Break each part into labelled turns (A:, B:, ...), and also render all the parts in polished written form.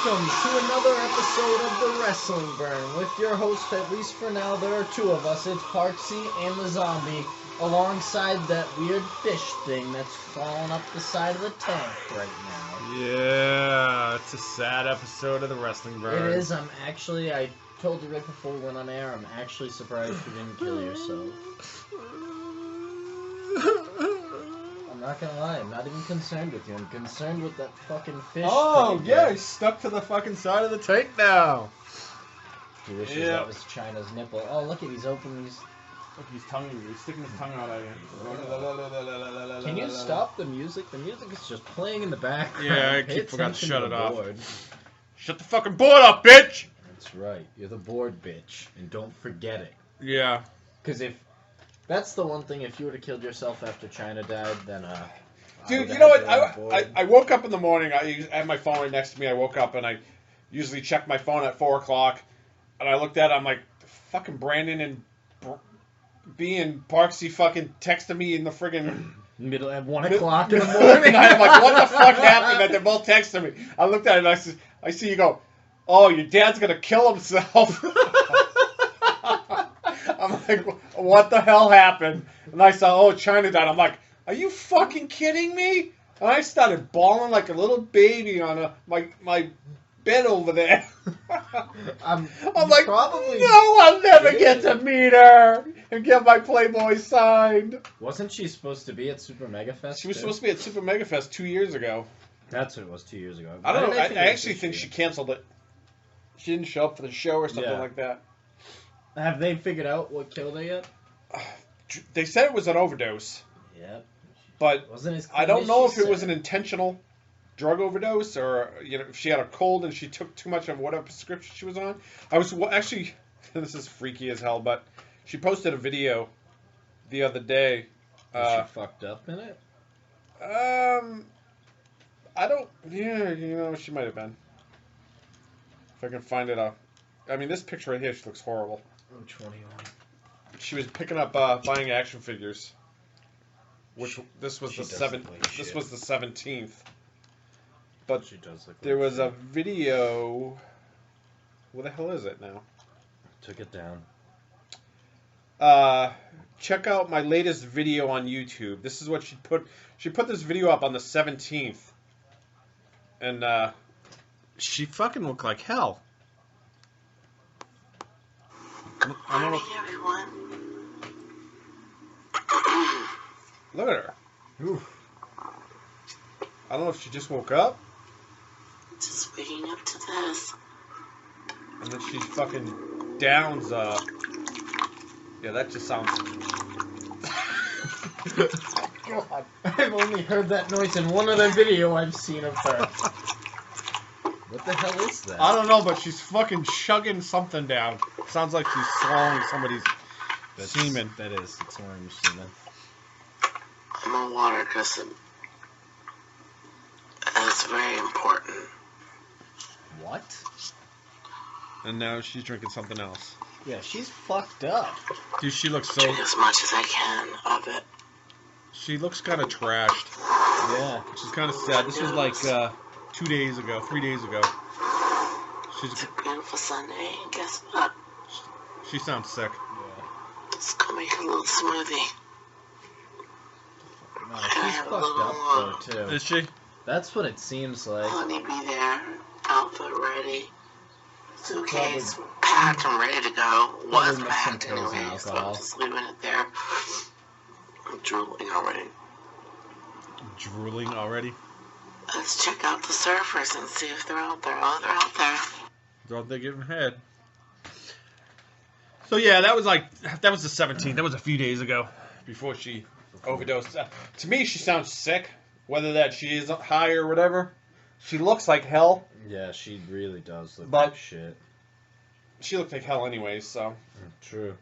A: welcome to another episode of The Wrestling Burn with your host, at least for now, there are two of us. It's Parksy and the Zombie, alongside that weird fish thing that's falling up the side of the tank right now.
B: Yeah, it's a sad episode of The Wrestling Burn.
A: It is. I told you right before we went on air, I'm actually surprised you didn't kill yourself. I'm not gonna lie, I'm not even concerned with you. I'm concerned with that fucking fish.
B: Oh, yeah, he's stuck to the fucking side of the tank now.
A: He wishes that was Chyna's nipple. Oh, look at he's opening his...
B: Look, he's sticking his tongue out at you.
A: Can you stop the music? The music is just playing in the background.
B: Yeah, I forgot to shut it off.
A: Board.
B: Shut the fucking board up, bitch!
A: That's right. You're the board bitch. And don't forget it.
B: Yeah.
A: Because if... That's the one thing, if you would have killed yourself after Chyna died, then,
B: Dude, you know what? I woke up in the morning, I had my phone right next to me, I woke up and I usually check my phone at 4 o'clock, and I looked at it, I'm like, fucking Brandon and B and Parksy fucking texted me in the friggin'
A: middle at 1 o'clock in the morning.
B: I'm like, what the fuck happened that they're both texting me? I looked at it and I see you go, oh, your dad's gonna kill himself. I'm like, what the hell happened? And I saw, oh, Chyna died. I'm like, are you fucking kidding me? And I started bawling like a little baby on my bed over there. I'm like,
A: probably
B: no, I'll never get to meet her and get my Playboy signed.
A: Wasn't she supposed to be at Super Mega Fest?
B: She was supposed to be at Super Mega Fest 2 years ago.
A: That's what it was 2 years ago.
B: I don't know. I actually think she canceled it. She didn't show up for the show or something like that.
A: Have they figured out what killed her yet?
B: They said it was an overdose.
A: Yep.
B: But I don't know if it was an
A: said.
B: intentional drug overdose or if she had a cold and she took too much of whatever prescription she was on. Actually, this is freaky as hell, but she posted a video the other day.
A: Was she fucked up in it?
B: I don't. Yeah, she might have been. If I can find it out. I mean, this picture right here, she looks horrible.
A: Which one are you on?
B: She was picking up buying action figures. This was the 17th. But
A: she does look
B: there was a video. Where the hell is it now?
A: Took it down.
B: Check out my latest video on YouTube. This is what she put. She put this video up on the 17th, and she fucking looked like hell. I don't know.
C: Everyone.
B: Look at her. Oof. I don't know if she just woke up.
C: Just waking up to this.
B: And then she fucking downs, Yeah, that just sounds...
A: God. I've only heard that noise in one other video I've seen of her. What the hell is that?
B: I don't know, but she's fucking chugging something down. Sounds like she's swallowing somebody's semen.
A: That is. It's swallowing your semen.
C: I'm on water because it's very important.
A: What?
B: And now she's drinking something else.
A: Yeah, she's fucked up.
B: Dude, she looks so...
C: Drink as much as I can of it.
B: She looks kind of trashed.
A: Yeah.
B: She's kind of sad. This was like 3 days ago.
C: It's a beautiful Sunday, and guess what?
B: She sounds sick.
A: Yeah.
C: Let's go make a little smoothie.
A: No, she's fucked up though, too.
B: Is she?
A: That's what it seems like.
C: Honey be there, outfit ready, suitcase packed and ready to go. Was packed anyway, so I'm just leaving it there. I'm drooling already.
B: Drooling already?
C: Let's check out the surfers and see if they're out there. Oh, they're out there.
B: They're out there giving head. So yeah, that was the 17th. That was a few days ago before she overdosed. To me, she sounds sick. Whether that she is high or whatever, she looks like hell.
A: Yeah, she really does look like shit.
B: She looked like hell anyways, so.
A: True.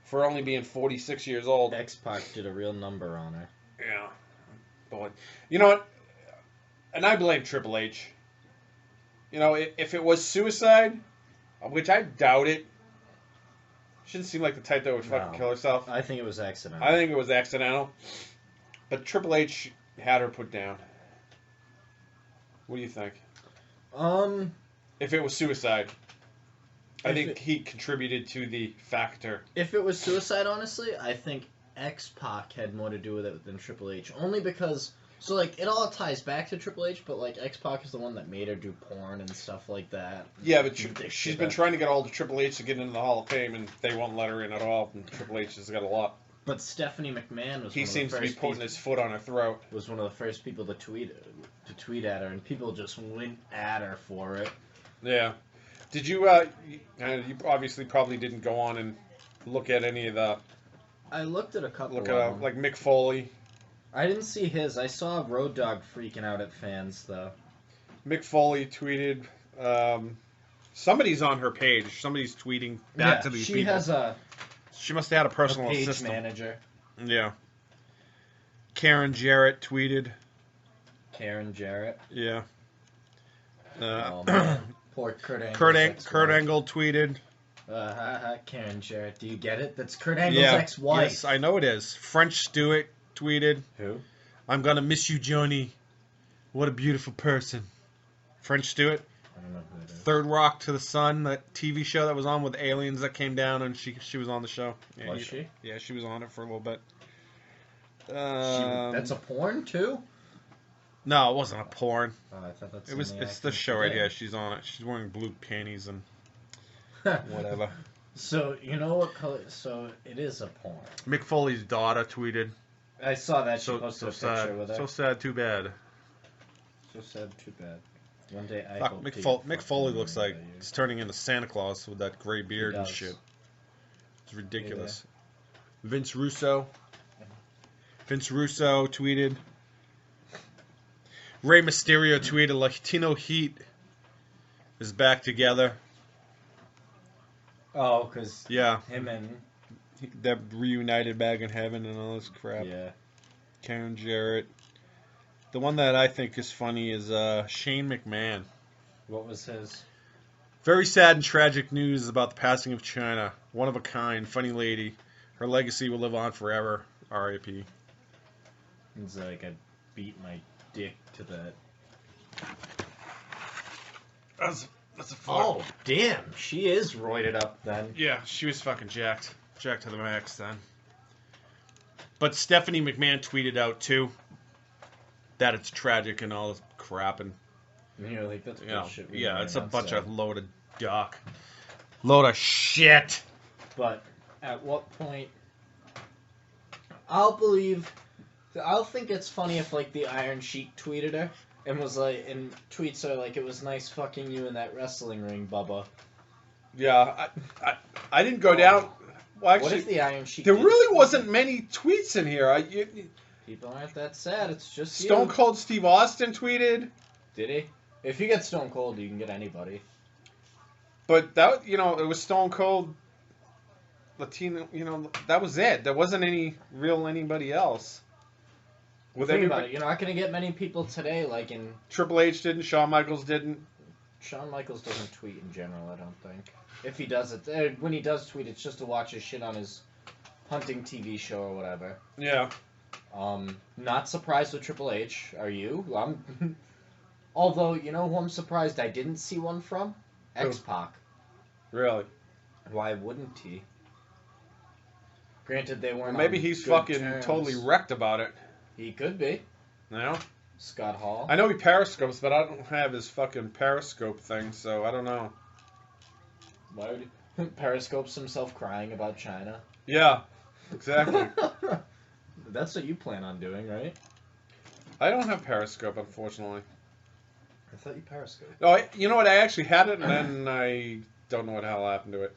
B: For only being 46 years old.
A: X-Pac did a real number on her.
B: Yeah. But, you know what? And I blame Triple H. You know, if it was suicide, which I doubt it, she didn't seem like the type that would fucking kill herself.
A: I think it was accidental.
B: I think it was accidental. But Triple H had her put down. What do you think? If it was suicide, I think he contributed to the factor.
A: If it was suicide, honestly, I think X-Pac had more to do with it than Triple H. Only because, so like, it all ties back to Triple H, but like, X-Pac is the one that made her do porn and stuff like that.
B: Yeah, but she's been trying to get all the Triple H to get into the Hall of Fame, and they won't let her in at all. And Triple H has got a lot.
A: But Stephanie McMahon was.
B: He seems to be putting his foot on her throat.
A: Was one of the first people to tweet at her, and people just went at her for it.
B: Yeah. Did you? You obviously probably didn't go on and look at any of the.
A: I looked at a couple.
B: Look at like Mick Foley.
A: I didn't see his. I saw Road Dogg freaking out at fans though.
B: Mick Foley tweeted. Somebody's on her page. Somebody's tweeting back to these people.
A: She has a.
B: She must have had a personal
A: page
B: assistant.
A: Manager.
B: Yeah. Karen Jarrett tweeted.
A: Karen Jarrett.
B: Yeah.
A: Poor Kurt Angle.
B: Kurt Angle tweeted.
A: Karen Jarrett. Do you get it? That's Kurt Angle's ex-wife.
B: Yes, I know it is. French Stewart tweeted.
A: Who?
B: I'm gonna miss you, Johnny. What a beautiful person. French Stewart.
A: I don't know who it is.
B: Third Rock to the Sun, that TV show that was on with aliens that came down, and she was on the show. Yeah,
A: was she?
B: Yeah, she was on it for a little bit.
A: That's a porn too?
B: No, it wasn't a porn.
A: Oh, I thought that's.
B: It's the show right here. She's on it. She's wearing blue panties and whatever.
A: So you know what color? So it is a porn.
B: Mick Foley's daughter tweeted.
A: I saw that she posted a picture with her.
B: So sad, too bad.
A: So sad, too bad. One day I
B: Fuck,
A: hope
B: Mick Foley looks like he's turning into Santa Claus with that gray beard and shit. It's ridiculous. Yeah. Vince Russo tweeted. Rey Mysterio tweeted, Latino Heat is back together.
A: Oh, because him and...
B: They're reunited back in heaven and all this crap.
A: Yeah.
B: Karen Jarrett. The one that I think is funny is Shane McMahon.
A: What was his?
B: Very sad and tragic news about the passing of Chyna. One of a kind, funny lady. Her legacy will live on forever. R.I.P.
A: It's like I beat my dick to that.
B: That's a fuck.
A: Oh, damn. She is roided up then.
B: Yeah, she was fucking jacked. Jacked to the max then. But Stephanie McMahon tweeted out, too, that it's tragic and all this crap. And
A: you're like, that's bullshit.
B: Yeah, it's a bunch of load of duck. Load of shit.
A: But at what point... I'll think it's funny if, like, the Iron Sheik tweeted her and was like, and tweets her like, it was nice fucking you in that wrestling ring, Bubba.
B: Yeah, I didn't go down... Well, actually,
A: what if the Iron Sheik...
B: There really wasn't many tweets in here.
A: People aren't that sad. It's just
B: Stone Cold Steve Austin tweeted.
A: Did he? If you get Stone Cold, you can get anybody.
B: But that, it was Stone Cold Latino. That was it. There wasn't anybody else.
A: Think about it. You're not going to get many people today, like in...
B: Triple H didn't. Shawn Michaels didn't.
A: Shawn Michaels doesn't tweet in general, I don't think. If he does it, when he does tweet, it's just to watch his shit on his hunting TV show or whatever.
B: Yeah.
A: Not surprised with Triple H. Are you? Although, you know who I'm surprised I didn't see one from? X-Pac.
B: Really?
A: Why wouldn't he? Granted, they weren't.
B: Maybe he's fucking totally wrecked about it.
A: He could be.
B: No?
A: Scott Hall.
B: I know he periscopes, but I don't have his fucking periscope thing, so I don't know.
A: Why would he periscopes himself crying about Chyna?
B: Yeah, exactly.
A: That's what you plan on doing, right?
B: I don't have periscope, unfortunately.
A: I thought you periscoped.
B: Oh, you know what? I actually had it, and then I don't know what the hell happened to it.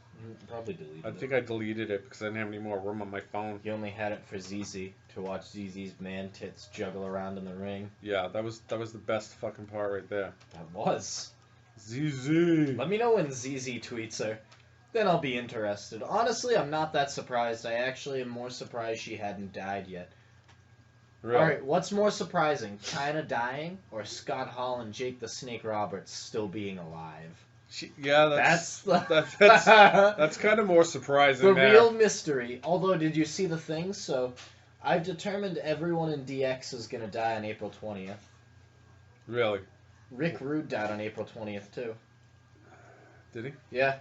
A: Probably deleted it.
B: I think I deleted it because I didn't have any more room on my phone.
A: You only had it for ZZ, to watch ZZ's man tits juggle around in the ring.
B: Yeah, that was the best fucking part right there.
A: That was.
B: ZZ.
A: Let me know when ZZ tweets her. Then I'll be interested. Honestly, I'm not that surprised. I actually am more surprised she hadn't died yet. Really? Alright, what's more surprising? Chyna dying or Scott Hall and Jake the Snake Roberts still being alive?
B: That's kind of more surprising.
A: The real mystery. Although, did you see the thing? So, I've determined everyone in DX is going to die on April 20th.
B: Really?
A: Rick Rude died on April 20th, too.
B: Did he?
A: Yeah.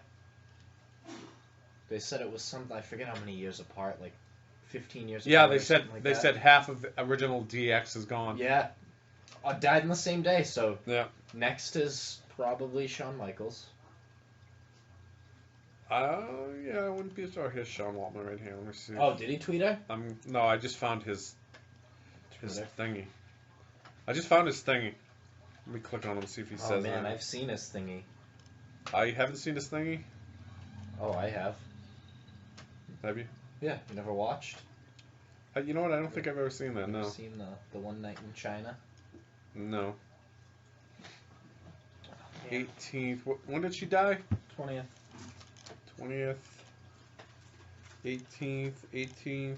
A: They said it was something, I forget how many years apart, like 15 years apart.
B: Yeah, they
A: like
B: said half of original DX is gone.
A: Yeah. Died in the same day, so
B: yeah.
A: Next is probably Shawn Michaels.
B: Yeah, I wouldn't be sorry. Here's Sean Waltman right here. Let me see.
A: Oh, did he tweet her?
B: No, I just found his thingy. I just found his thingy. Let me click on him and see if he says
A: Oh, man,
B: anything.
A: I've seen his thingy.
B: I haven't seen his thingy?
A: Oh, I have.
B: Have you?
A: Yeah, you never watched?
B: You know what? I don't think I've ever seen that, no.
A: Ever seen the one night in China?
B: No.
A: Yeah.
B: 18th. When did she die?
A: 20th.
B: 20th. 18th. 18th.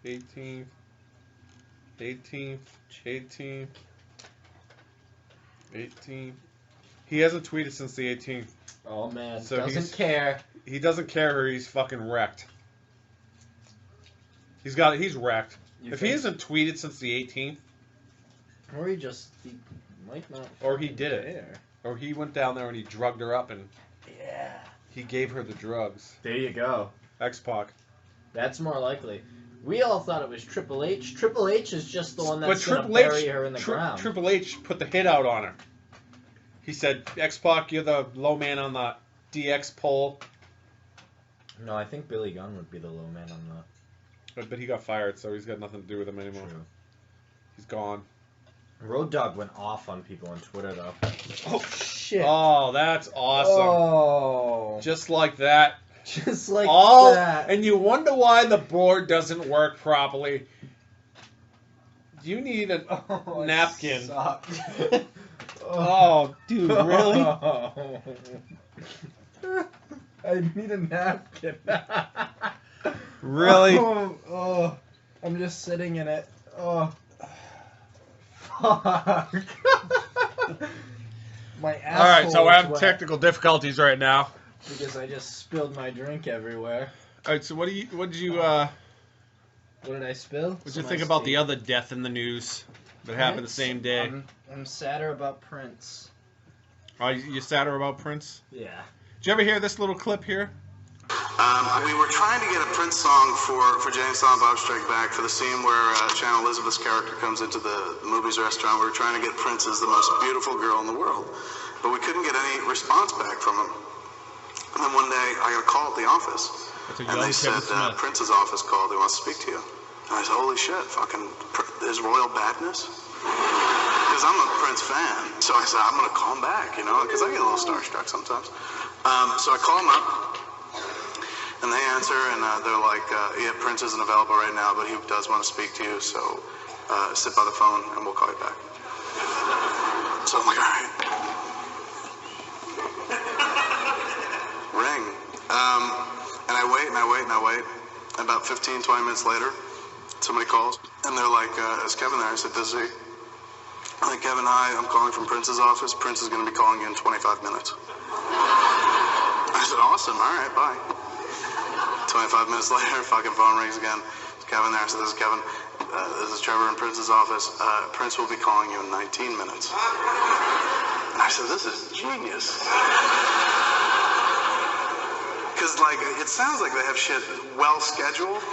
B: 18th. 18th. 18th. 18th. He hasn't tweeted since the 18th.
A: Oh, man.
B: So
A: doesn't care.
B: He doesn't care or he's fucking wrecked. He's wrecked. If he hasn't tweeted since the 18th.
A: Or he might not.
B: Or he did it. Or he went down there and he drugged her up and.
A: Yeah.
B: He gave her the drugs.
A: There you go.
B: X-Pac.
A: That's more likely. We all thought it was Triple H. Triple H is just the one that's going to bury her in the ground.
B: Triple H put the hit out on her. He said, X-Pac, you're the low man on the DX pole.
A: No, I think Billy Gunn would be the low man on that.
B: But he got fired, so he's got nothing to do with him anymore.
A: True.
B: He's gone.
A: Road Dogg went off on people on Twitter, though. Oh, shit.
B: Oh, that's awesome.
A: Oh.
B: Just like that.
A: Just like that.
B: And you wonder why the board doesn't work properly. You need a napkin. Oh, dude, really?
A: I need a napkin.
B: Really?
A: Oh, I'm just sitting in it. Oh. Fuck. My asshole.
B: Alright, so we're having technical difficulties right now.
A: Because I just spilled my drink everywhere.
B: Alright, so what did you
A: What did I spill?
B: What'd you think about the other death in the news that happened the same day?
A: I'm sadder about Prince.
B: Oh, you sadder about Prince?
A: Yeah.
B: Did you ever hear this little clip here?
C: We were trying to get a Prince song for Jay and Silent Bob Strike Back for the scene where Shannon Elizabeth's character comes into the movie's restaurant. We were trying to get Prince as the most beautiful girl in the world, but we couldn't get any response back from him. And then one day I got a call at the office, and they said Prince's office called. They want to speak to you. And I said, holy shit, fucking there's royal badness. Because I'm a Prince fan, so I said I'm gonna call him back, because I get a little starstruck sometimes. So I call him up. And they answer, and they're like, yeah, Prince isn't available right now, but he does want to speak to you, so sit by the phone, and we'll call you back. So I'm like, all right. Ring. And I wait, and I wait, and I wait. About 15, 20 minutes later, somebody calls, and they're like, is Kevin there? I said, this is he. I'm like, Kevin, hi, I'm calling from Prince's office. Prince is going to be calling you in 25 minutes. I said, awesome, all right, bye. 25 minutes later, fucking phone rings again. It's Kevin there. I said, this is Kevin. This is Trevor in Prince's office. Prince will be calling you in 19 minutes. And I said, this is genius. Because, it sounds like they have shit well scheduled,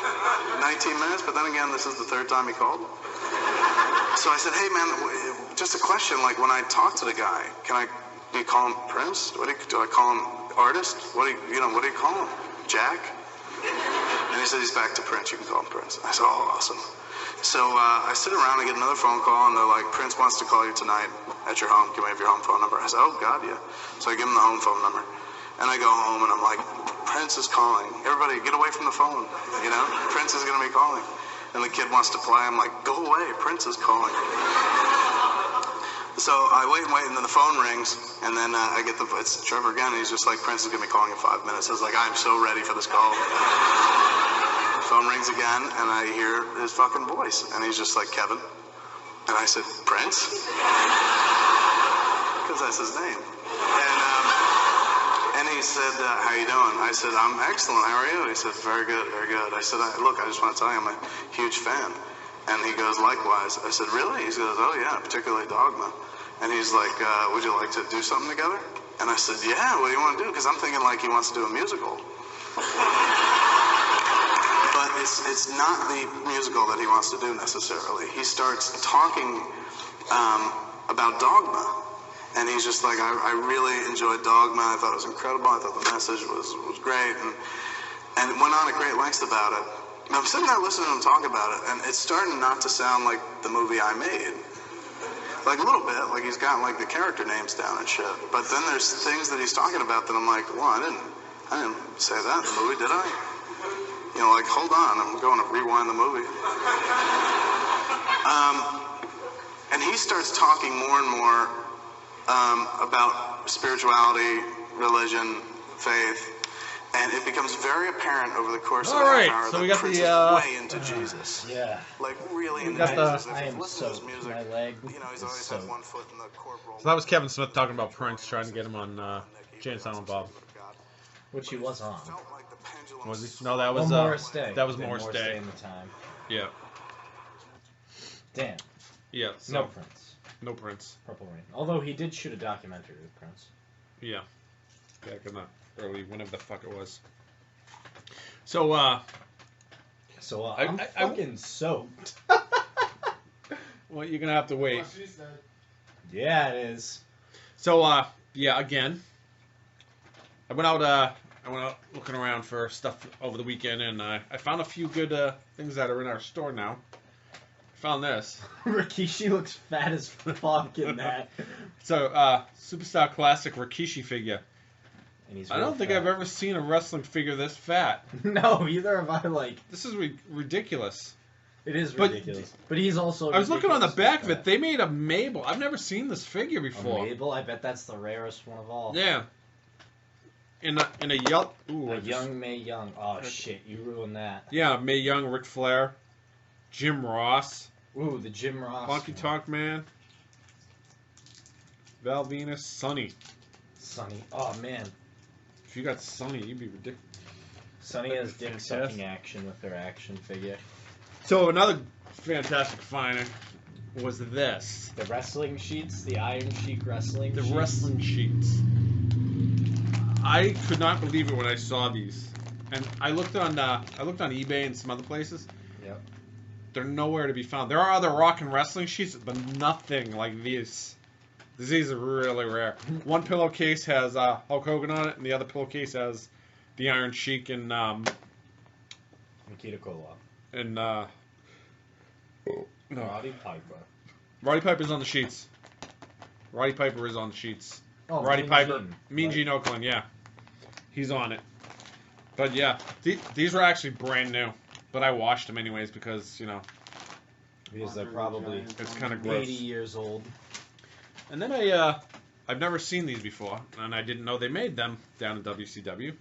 C: 19 minutes, but then again, this is the third time he called. So I said, hey, man, just a question. When I talk to the guy, do you call him Prince? Do I call him artist? What do you call him? Jack? And he said he's back to Prince. You can call him Prince. I said, oh, awesome. So I sit around, I get another phone call, and they're like, Prince wants to call you tonight at your home. Can we have your home phone number? I said, oh, God, yeah. So I give him the home phone number. And I go home, and I'm like, Prince is calling. Everybody, get away from the phone. Prince is going to be calling. And the kid wants to play. I'm like, go away. Prince is calling. So I wait, and then the phone rings, and then I get it's Trevor again, and he's just like, Prince is going to be calling in 5 minutes. I was like, I'm so ready for this call. Phone rings again, and I hear his fucking voice, and he's just like, Kevin. And I said, Prince? Because that's his name. And he said, how you doing? I said, I'm excellent. How are you? He said, very good, very good. I said, look, I just want to tell you I'm a huge fan. And he goes, likewise. I said, really? He goes, oh, yeah, particularly Dogma. And he's like, would you like to do something together? And I said, yeah, what do you want to do? Because I'm thinking like he wants to do a musical. But it's not the musical that he wants to do necessarily. He starts talking about Dogma. And he's just like, I really enjoyed Dogma. I thought it was incredible. I thought the message was great. And went on at great lengths about it. And I'm sitting there listening to him talk about it, and it's starting not to sound like the movie I made. Like a little bit, like he's got like the character names down and shit. But then there's things that he's talking about that I'm like, well, I didn't say that in the movie, did I? You know, like, hold on, I'm going to rewind the movie. And he starts talking more and more about spirituality, religion, faith, and it becomes very apparent over the course of the half hour
B: so we
C: that
B: got
C: Prince
B: the,
C: is way into Jesus.
A: Yeah.
C: Like, really into
B: got the-
C: Jesus. If
A: I
C: you've
A: am
C: listened to his
A: soaked.
C: music,
A: My leg
C: you know, he's
A: is
C: always had
A: soaked.
C: one foot in the corporal.
B: So that was Kevin Smith talking about Prince, trying to get him on Jay and Silent Bob.
A: Which he was on.
B: Was he? No, that was
A: Morris Day.
B: that was
A: Then
B: Morris Day.
A: in the time.
B: Yeah.
A: Damn.
B: Yeah. So,
A: No Prince.
B: No Prince.
A: Purple Rain. Although he did shoot a documentary with Prince.
B: Yeah. Back in the early, whenever the fuck it was. So, I'm
A: fucking soaked.
B: well, you're gonna have to wait.
A: Yeah, it is.
B: So, yeah, again, I went out looking around for stuff over the weekend, and I found a few good things that are in our store now. I found this.
A: Rikishi looks fat as fuck in that.
B: So, Superstar Classic Rikishi figure.
A: And he's
B: I don't think I've ever seen a wrestling figure this fat.
A: No, either have I. Like,
B: This is ridiculous.
A: it is
B: But-
A: ridiculous. But he's also.
B: I was looking on the
A: ridiculously
B: back of it.
A: fat.
B: They made a Mabel. I've never seen this figure
A: A
B: before.
A: Mabel, I bet that's the rarest one of all.
B: Yeah. In a Yelp. Ooh,
A: A young Mae Young. Oh shit, you ruined that.
B: Yeah, Mae Young, Ric Flair, Jim Ross,
A: Ooh, the Jim Ross.
B: Honky
A: one.
B: Tonk Man, Val Venus, Sonny.
A: Sonny. Oh man.
B: If you got Sonny, you'd be ridiculous.
A: Sonny
B: That'd
A: has
B: be
A: dick
B: fantastic.
A: sucking action with her action figure.
B: So another fantastic find was this.
A: The wrestling sheets, the Iron Sheik wrestling
B: The
A: sheets.
B: wrestling sheets. I could not believe it when I saw these, and I looked on eBay and some other places.
A: Yep.
B: They're nowhere to be found. There are other rock and wrestling sheets, but nothing like these. These are really rare. One pillowcase has Hulk Hogan on it, and the other pillowcase has the Iron Sheik and
A: Nikita Koloff.
B: no,
A: Roddy Piper.
B: Roddy Piper's on the sheets. Roddy Piper is on the sheets.
A: Oh,
B: Roddy
A: Mean
B: Piper,
A: Gene,
B: Mean
A: right?
B: Gene Oakland, yeah, he's on it. But yeah, these were actually brand new, but I washed them anyways because
A: Because they're probably
B: it's kind of gross.
A: 80 years old.
B: And then I've never seen these before, and I didn't know they made them down in WCW.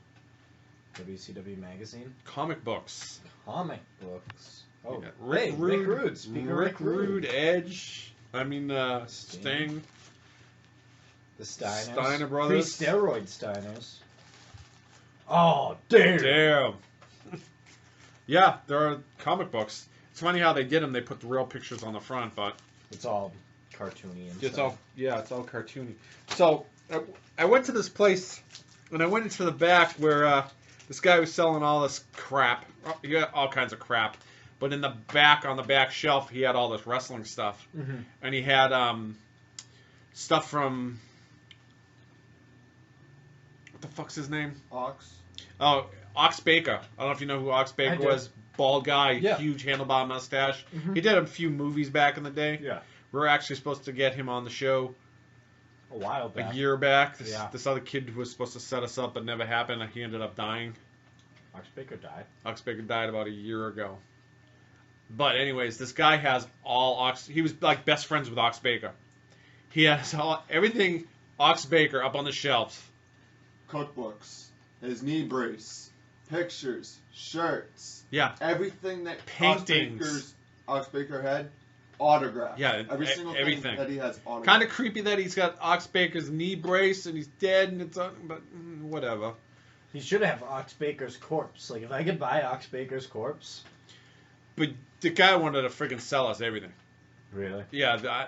A: WCW magazine.
B: Comic books.
A: Comic books. Oh,
B: Yeah,
A: Rick Rude. Speaking of
B: Rick Rude, Edge. I mean, Sting.
A: The Steiners.
B: Steiner brothers.
A: Pre-steroid Steiners. Oh, damn.
B: Damn. Yeah, there are comic books. It's funny how they did them. They put the real pictures on the front, but
A: It's all cartoony and
B: it's
A: stuff.
B: it's all cartoony. So I went to this place, and I went into the back where this guy was selling all this crap. He got all kinds of crap, but in the back, on the back shelf, he had all this wrestling stuff,
A: Mhm.
B: and he had stuff from what the fuck's his name?
D: Ox.
B: Oh, Ox Baker. I don't know if you know who Ox Baker
A: do.
B: was. Bald guy,
A: Yeah.
B: huge handlebar mustache.
A: Mhm.
B: He did a few movies back in the day.
A: Yeah.
B: We were actually supposed to get him on the show
A: A while back.
B: a year back.
A: Yeah.
B: This other kid who was supposed to set us up, but never happened. He ended up dying.
A: Ox Baker died.
B: Ox Baker died about a year ago. But anyways, this guy has all Ox. He was like best friends with Ox Baker. He has everything Ox Baker up on the shelves.
D: Cookbooks. His knee brace. Pictures. Shirts.
B: Yeah.
D: Everything that
B: Paintings.
D: Ox Baker had. Autographed.
B: Yeah,
D: Every single
B: everything.
D: thing that he has autographed.
B: Kind of creepy that he's got Ox Baker's knee brace and he's dead and it's on, but whatever.
A: He should have Ox Baker's corpse. Like, if I could buy Ox Baker's corpse.
B: But the guy wanted to freaking sell us everything.
A: Really?
B: Yeah,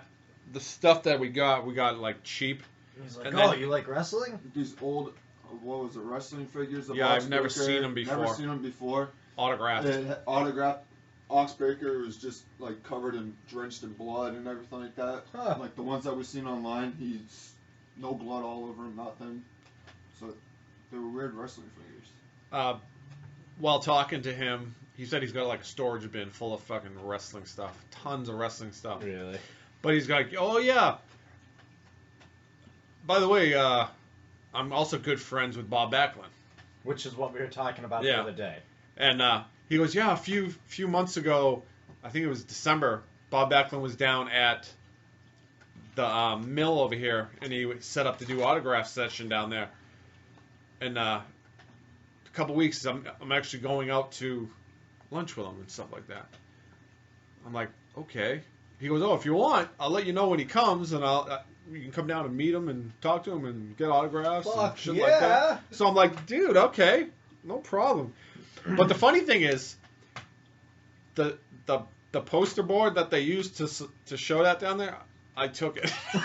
B: the stuff that we got like cheap.
A: He's like,
B: And
A: oh,
B: then-
A: you like wrestling?
D: These old, what was it, wrestling figures? Of
B: Yeah,
D: Ox
B: I've never
D: Baker.
B: seen them before.
D: Never seen them before.
B: Autographed.
D: Autographed. Ox Baker was just like covered in drenched in blood and everything like that.
A: Huh.
D: Like the ones that we've seen online, he's no blood all over him, nothing. So they were weird wrestling figures.
B: While talking to him, he said he's got like a storage bin full of fucking wrestling stuff, tons of wrestling stuff.
A: Really?
B: But he's like, oh yeah. By the way, I'm also good friends with Bob Backlund.
A: Which is what we were talking about
B: Yeah.
A: the other day.
B: And he goes, yeah, a few months ago, I think it was December, Bob Backlund was down at the mill over here, and he set up to do autograph session down there. And a couple weeks, I'm actually going out to lunch with him and stuff like that. I'm like, okay. He goes, oh, if you want, I'll let you know when he comes, and you can come down and meet him and talk to him and get autographs and
A: Fuck
B: shit
A: yeah.
B: like that. So I'm like, dude, okay, no problem. But the funny thing is, the poster board that they used to show that down there, I took it, and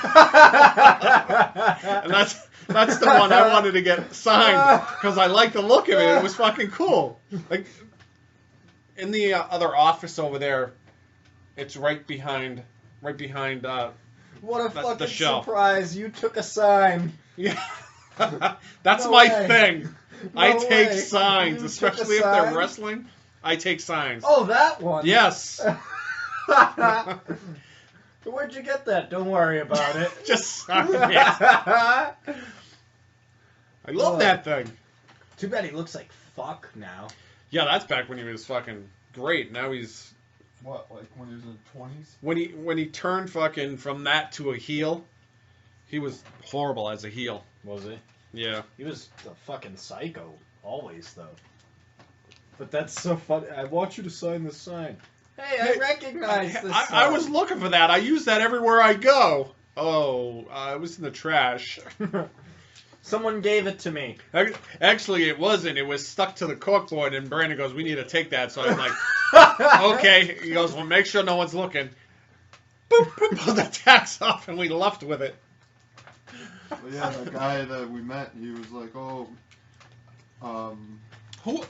B: that's the one I wanted to get signed because I like the look of it. It was fucking cool. Like in the other office over there, it's right behind.
A: What a
B: the
A: fucking
B: shelf.
A: surprise. You took a sign.
B: Yeah, that's
A: No
B: my
A: way.
B: thing. I
A: No
B: take
A: way.
B: signs,
A: You
B: especially if
A: took a
B: they're
A: sign?
B: wrestling. I take signs.
A: Oh, that one.
B: Yes.
A: Where'd you get that? Don't worry about it.
B: Just sign it. I love that thing.
A: Too bad he looks like fuck now.
B: Yeah, that's back when he was fucking great. Now he's
D: What, like when he was in his 20s?
B: when he turned fucking from that to a heel, he was horrible as a heel.
A: Was he?
B: Yeah.
A: He was a fucking psycho. Always, though. But that's so funny. I want you to sign this sign. Hey, I recognize this sign.
B: I was looking for that. I use that everywhere I go. Oh, it was in the trash.
A: Someone gave it to me.
B: Actually, it wasn't. It was stuck to the corkboard, and Brandon goes, "We need to take that." So I'm like, "Okay." He goes, "Well, make sure no one's looking." Boop, boop, pulled the tacks off, and we left with it.
D: But yeah, the guy that we met, he was like, oh,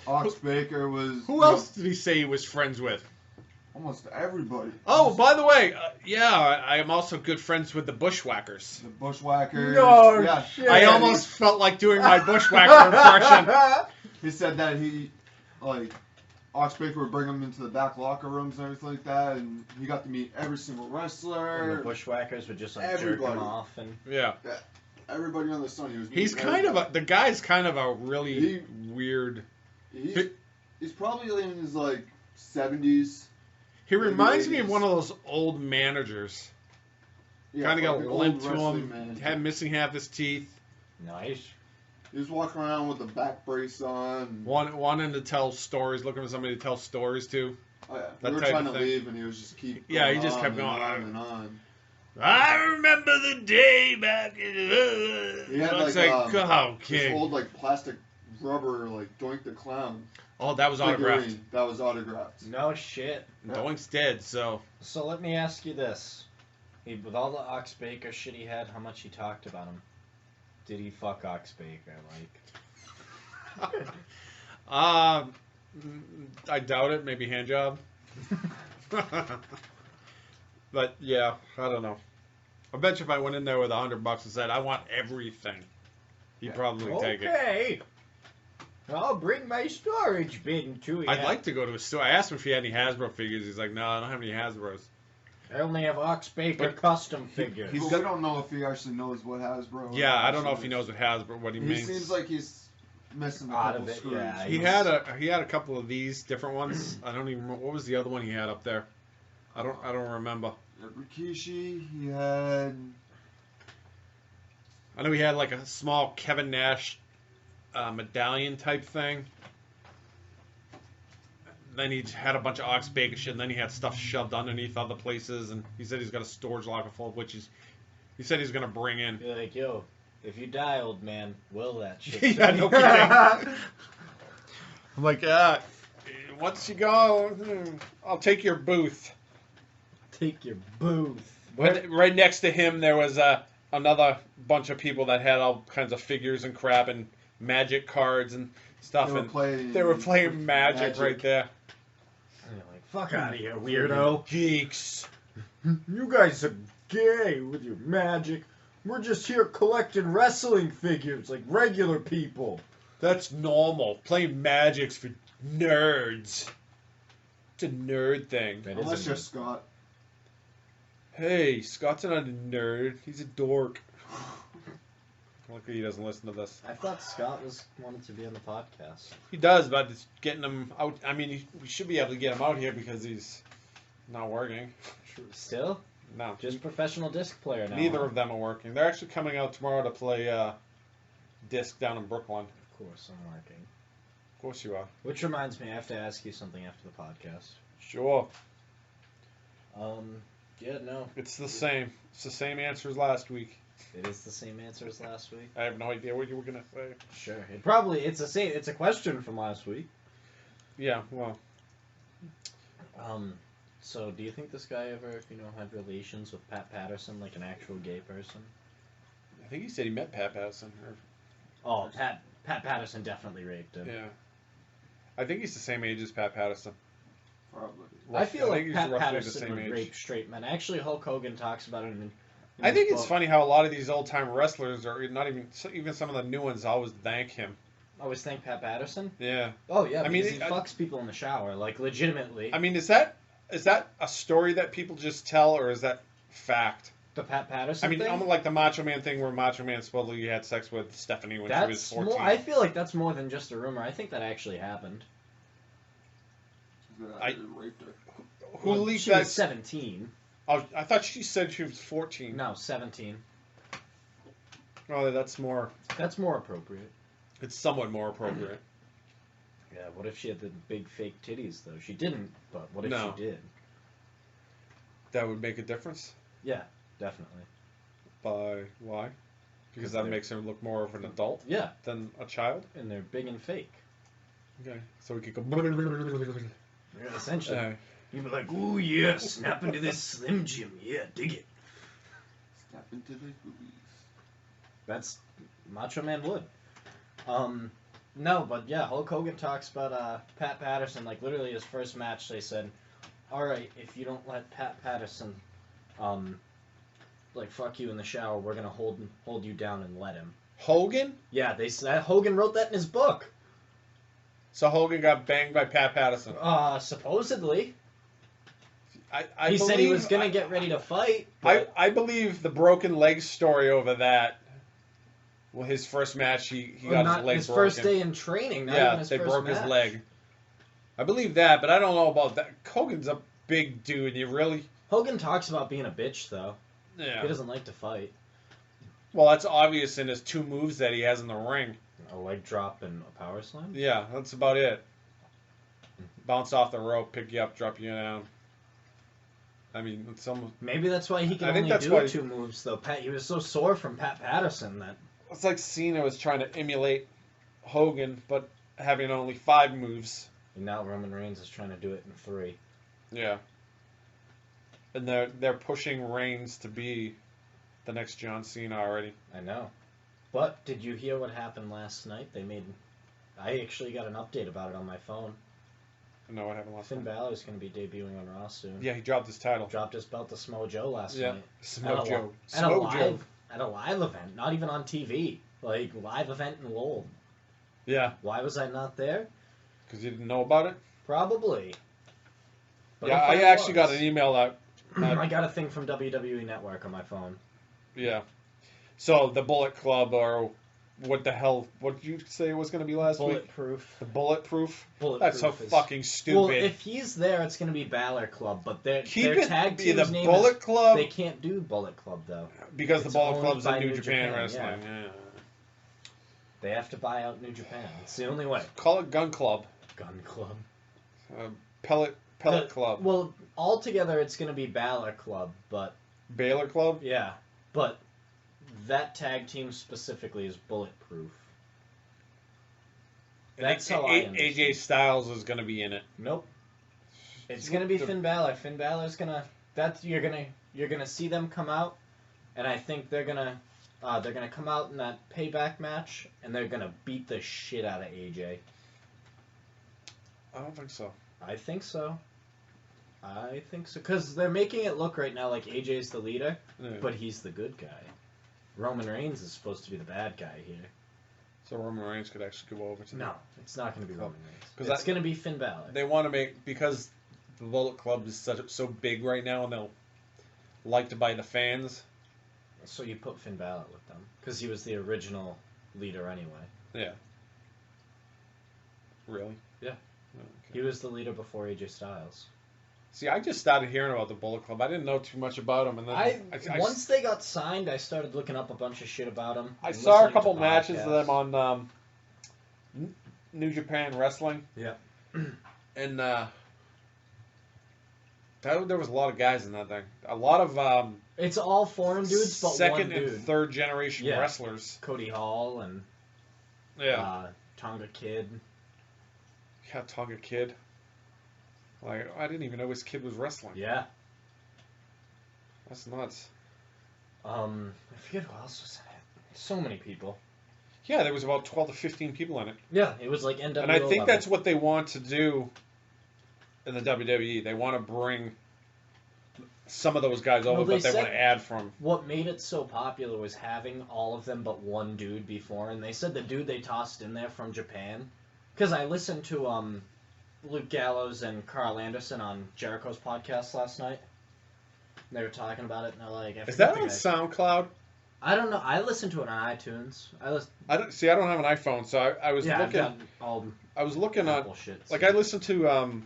D: Ox Baker was...
B: Who else did he say he was friends with?
D: Almost everybody.
B: Oh, by the way, yeah, I am also good friends with the Bushwhackers.
D: The Bushwhackers.
A: No
D: yeah.
A: shit.
B: I almost felt like doing my Bushwhacker impression.
D: He said that Ox Baker would bring him into the back locker rooms and everything like that, and he got to meet every single
A: And
D: wrestler.
A: the Bushwhackers would just like jerk
D: Everybody.
A: him off and
B: Yeah.
D: Everybody on the sun. He was.
B: He's
D: meeting
B: kind of
D: everybody.
B: the guy's kind of a really weird.
D: He's probably in his like 70s.
B: He
D: Maybe
B: reminds me of
D: 80s.
B: one of those old managers.
D: Yeah,
B: Kind of got
D: like
B: a
D: an
B: limp
D: old
B: to
D: wrestling
B: him.
D: manager.
B: Had missing half his teeth.
A: nice.
D: He was walking around with a back brace on.
B: Wanting to tell stories, looking for somebody to tell stories to.
D: Oh, yeah.
B: that
D: We were
B: type
D: trying
B: of
D: to
B: thing.
D: leave, and he was just keep.
B: Yeah, he
D: going
B: just
D: on
B: kept
D: and
B: going
D: on and on.
B: I remember the day back in.
D: He had
B: It's
D: like
B: oh,
D: this
B: king.
D: old like plastic rubber like Doink the Clown
B: Oh, that was autographed.
D: figurine that was autographed.
A: No shit.
B: Doink's dead, so.
A: So let me ask you this. With all the Ox Baker shit he had, how much he talked about him? Did he fuck Ox Baker?
B: I doubt it. Maybe hand job. But yeah, I don't know. I bet you if I went in there with $100 and said I want everything, he'd probably take it.
A: Okay. I'll bring my storage bin to you.
B: I'd like to go to a store. I asked him if he had any Hasbro figures. He's like, no, I don't have any Hasbros.
A: I only have Ox Baker
B: But
A: custom figures.
B: he's
D: But
B: got-
D: we don't know if he actually knows what Hasbro.
B: Yeah, I don't know if
D: actually
B: he knows what Hasbro what he
D: is.
B: means.
D: He seems like he's missing a
A: Out
D: couple
A: of it,
D: screws.
A: yeah.
B: He had a couple of these different ones. I don't even remember. What was the other one he had up there? I don't remember.
D: Rikishi, he had.
B: I know he had like a small Kevin Nash medallion type thing. Then he had a bunch of Ox Baker shit, and then he had stuff shoved underneath other places, and he said he's got a storage locker full of which he said he's gonna bring in.
A: You're like, yo, if you die, old man, will that shit.
B: Yeah, no kidding. I'm like, once you go, I'll take your booth.
A: Take your booth.
B: Right next to him, there was another bunch of people that had all kinds of figures and crap and magic cards and stuff. They were playing magic right there.
A: And you're like, fuck out of here, weirdo.
B: Geeks.
A: You guys are gay with your magic. We're just here collecting wrestling figures like regular people.
B: That's normal. Playing magic's for nerds. It's a nerd thing.
D: Unless you're Scott.
B: Hey, Scott's not a nerd. He's a dork. Luckily he doesn't listen to this.
A: I thought Scott wanted to be on the podcast.
B: He does, but it's getting him out. I mean, we should be able to get him out here because he's not working.
A: Still?
B: No.
A: Just professional disc player now.
B: Neither of them are working. They're actually coming out tomorrow to play disc down in Brooklyn.
A: Of course I'm working.
B: Of course you are.
A: Which reminds me, I have to ask you something after the podcast.
B: Sure.
A: Yeah, no.
B: It's the same. It's the same answer as last week.
A: It is the same answer as last week?
B: I have no idea what you were going to say.
A: Sure. It's a question from last week.
B: Yeah, well.
A: So do you think this guy ever, had relations with Pat Patterson, like an actual gay person?
B: I think he said he met Pat Patterson.
A: Oh, Pat Patterson definitely raped him.
B: Yeah. I think he's the same age as Pat Patterson.
D: Probably.
A: I feel like
B: he's
A: Pat
B: roughly
A: Patterson would rape straight men. Actually, Hulk Hogan talks about it in
B: I think
A: his
B: it's
A: book.
B: funny how a lot of these old-time wrestlers, or not even some of the new ones, always thank him.
A: Always thank Pat Patterson?
B: Yeah.
A: Oh, yeah,
B: I mean,
A: he fucks people in the shower, like, legitimately.
B: I mean, is that a story that people just tell, or is that fact?
A: The Pat Patterson
B: thing?
A: thing?
B: Like the Macho Man thing where Macho Man supposedly had sex with Stephanie when she was 14.
A: I feel like that's more than just a rumor. I think that actually happened.
D: Raped her.
B: Who leaked
A: she
B: that?
A: Was 17.
B: Oh, I thought she said she was 14.
A: No, 17.
B: Oh, that's more...
A: That's more appropriate.
B: It's somewhat more appropriate.
A: Yeah, what if she had the big fake titties, though? She didn't, but what if she did?
B: That would make a difference?
A: Yeah, definitely.
B: Why? Because that makes her look more of an adult?
A: Yeah.
B: Than a child?
A: And they're big and fake.
B: Okay, so we could go...
A: Yeah, essentially. You'd be like, ooh, yeah, snap into this Slim Jim. Yeah, dig it.
D: Snap into the boobies.
A: That's Macho Man would. No, but yeah, Hulk Hogan talks about Pat Patterson. Like, literally his first match, they said, all right, if you don't let Pat Patterson, fuck you in the shower, we're going to hold you down and let him.
B: Hogan?
A: Yeah, they said Hogan wrote that in his book.
B: So Hogan got banged by Pat Patterson?
A: Supposedly.
B: He
A: said he was going to get ready to fight.
B: I believe the broken leg story over that. Well, his first match, he got his leg broken.
A: His first day in training, not even his
B: they
A: first
B: broke
A: match.
B: his leg. I believe that, but I don't know about that. Hogan's a big dude. You really...
A: Hogan talks about being a bitch, though.
B: Yeah.
A: He doesn't like to fight.
B: Well, that's obvious in his two moves that he has in the ring.
A: A leg drop and a power slam?
B: Yeah, that's about it. Bounce off the rope, pick you up, drop you down. I mean, it's almost...
A: Maybe that's why he can only do two moves, though. He was so sore from Pat Patterson that...
B: It's like Cena was trying to emulate Hogan, but having only 5 moves.
A: And now Roman Reigns is trying to do it in 3.
B: Yeah. And they're pushing Reigns to be the next John Cena already.
A: I know. But did you hear what happened last night? I actually got an update about it on my phone.
B: I know what happened last night.
A: Finn Balor's going to be debuting on Raw soon.
B: Yeah, he dropped his title.
A: Dropped his belt to Samoa Joe last night.
B: Samoa
A: At a live event, not even on TV. Like, live event in Lowell.
B: Yeah.
A: Why was I not there?
B: Because you didn't know about it?
A: Probably. But
B: yeah, I actually got an email out.
A: I got a thing from WWE Network on my phone.
B: Yeah. So, the Bullet Club, or what the hell, what did you say it was going to be last week?
A: Bulletproof.
B: The Bulletproof?
A: Bulletproof.
B: That's so fucking stupid.
A: Well, if he's there, it's going to be Balor Club, but their tag team's name
B: Bullet Club?
A: They can't do Bullet Club, though.
B: Because the Bullet Club's in New Japan Wrestling. Yeah.
A: They have to buy out New Japan. It's the only way.
B: Call it Gun Club.
A: Gun Club.
B: Pellet Club.
A: Well, altogether it's going to be Balor Club, but...
B: Baylor Club?
A: Yeah, but that tag team specifically is Bulletproof. That's how I understand.
B: AJ Styles is going to be in it.
A: Nope. It's going to be Finn Balor. Finn Balor's going to you're gonna see them come out, and I think they're gonna come out in that payback match, and they're gonna beat the shit out of AJ.
B: I don't think so.
A: I think so. Because they're making it look right now like AJ's the leader, but he's the good guy. Roman Reigns is supposed to be the bad guy here.
B: So Roman Reigns could actually go over to
A: No, it's not going to be Roman Reigns.
B: Because
A: it's going to be Finn Balor.
B: They want to make, because the Bullet Club is so big right now, and they'll like to buy the fans.
A: So you put Finn Balor with them, because he was the original leader anyway.
B: Yeah. Really?
A: Yeah.
B: Okay.
A: He was the leader before AJ Styles.
B: See, I just started hearing about the Bullet Club. I didn't know too much about them, and then
A: once they got signed, I started looking up a bunch of shit about them.
B: I saw a couple matches of them on New Japan Wrestling.
A: Yeah.
B: And there was a lot of guys in that thing. A lot of
A: it's all foreign dudes, but
B: second
A: one dude.
B: and third generation wrestlers.
A: Cody Hall and Tonga Kid.
B: Yeah, Tonga Kid. Like, I didn't even know his kid was wrestling.
A: Yeah.
B: That's nuts.
A: I forget who else was in it. So many people.
B: Yeah, there was about 12 to 15 people in it.
A: Yeah, it was like NWO
B: And I think
A: level.
B: that's what they want to do in the WWE. They want to bring some of those guys over, but they want to add from...
A: What made it so popular was having all of them but one dude before, and they said the dude they tossed in there from Japan... Because I listened to Luke Gallows and Carl Anderson on Jericho's podcast last night. They were talking about it, and they're like...
B: Is that on SoundCloud?
A: I don't know. I listened to it on iTunes.
B: I don't have an iPhone, so I was looking... I was looking on...
A: Shit,
B: like, I listened to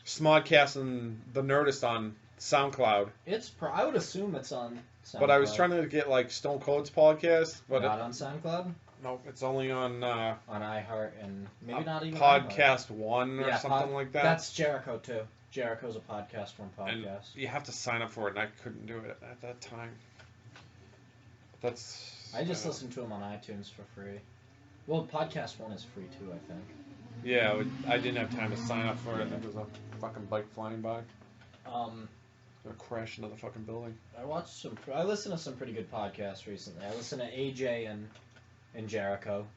B: Smodcast and The Nerdist on SoundCloud.
A: I would assume it's on SoundCloud.
B: But I was trying to get, like, Stone Cold's podcast. But
A: not on SoundCloud?
B: No, it's only on
A: iHeart and maybe not even
B: Podcast One or something like that.
A: That's Jericho too. Jericho's a Podcast One podcast.
B: And you have to sign up for it, and I couldn't do it at that time.
A: I just listened to him on iTunes for free. Well, Podcast One is free too, I think.
B: Yeah, I didn't have time to sign up for it. There was a fucking bike flying by. Gonna crash into the fucking building.
A: I listened to some pretty good podcasts recently. I listened to AJ and Jericho.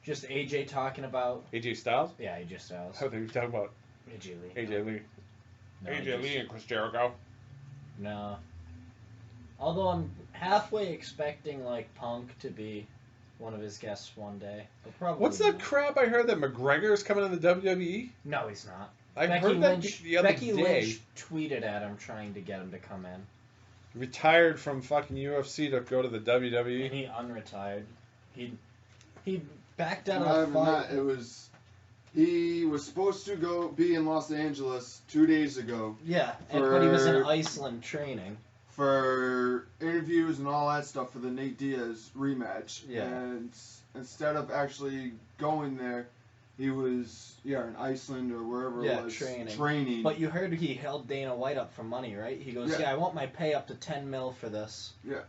A: Just AJ talking about...
B: AJ Styles?
A: Yeah, AJ Styles.
B: I thought you were talking about
A: AJ Lee.
B: AJ Lee.
A: No,
B: AJ Lee and Chris Jericho.
A: No. Although I'm halfway expecting, like, Punk to be one of his guests one day. But probably
B: What's that crap I heard that McGregor is coming to the WWE?
A: No, he's not.
B: I heard that the other
A: Becky
B: day.
A: Lynch tweeted at him trying to get him to come in.
B: Retired from fucking UFC to go to the WWE.
A: And he unretired. He backed out of the fight.
D: He was supposed to be in Los Angeles 2 days ago.
A: Yeah, but he was in Iceland training.
D: For interviews and all that stuff for the Nate Diaz rematch.
A: Yeah.
D: And instead of actually going there, he was, in Iceland or wherever it was. Training.
A: But you heard he held Dana White up for money, right? He goes, I want my pay up to $10 million for this.
D: Yeah.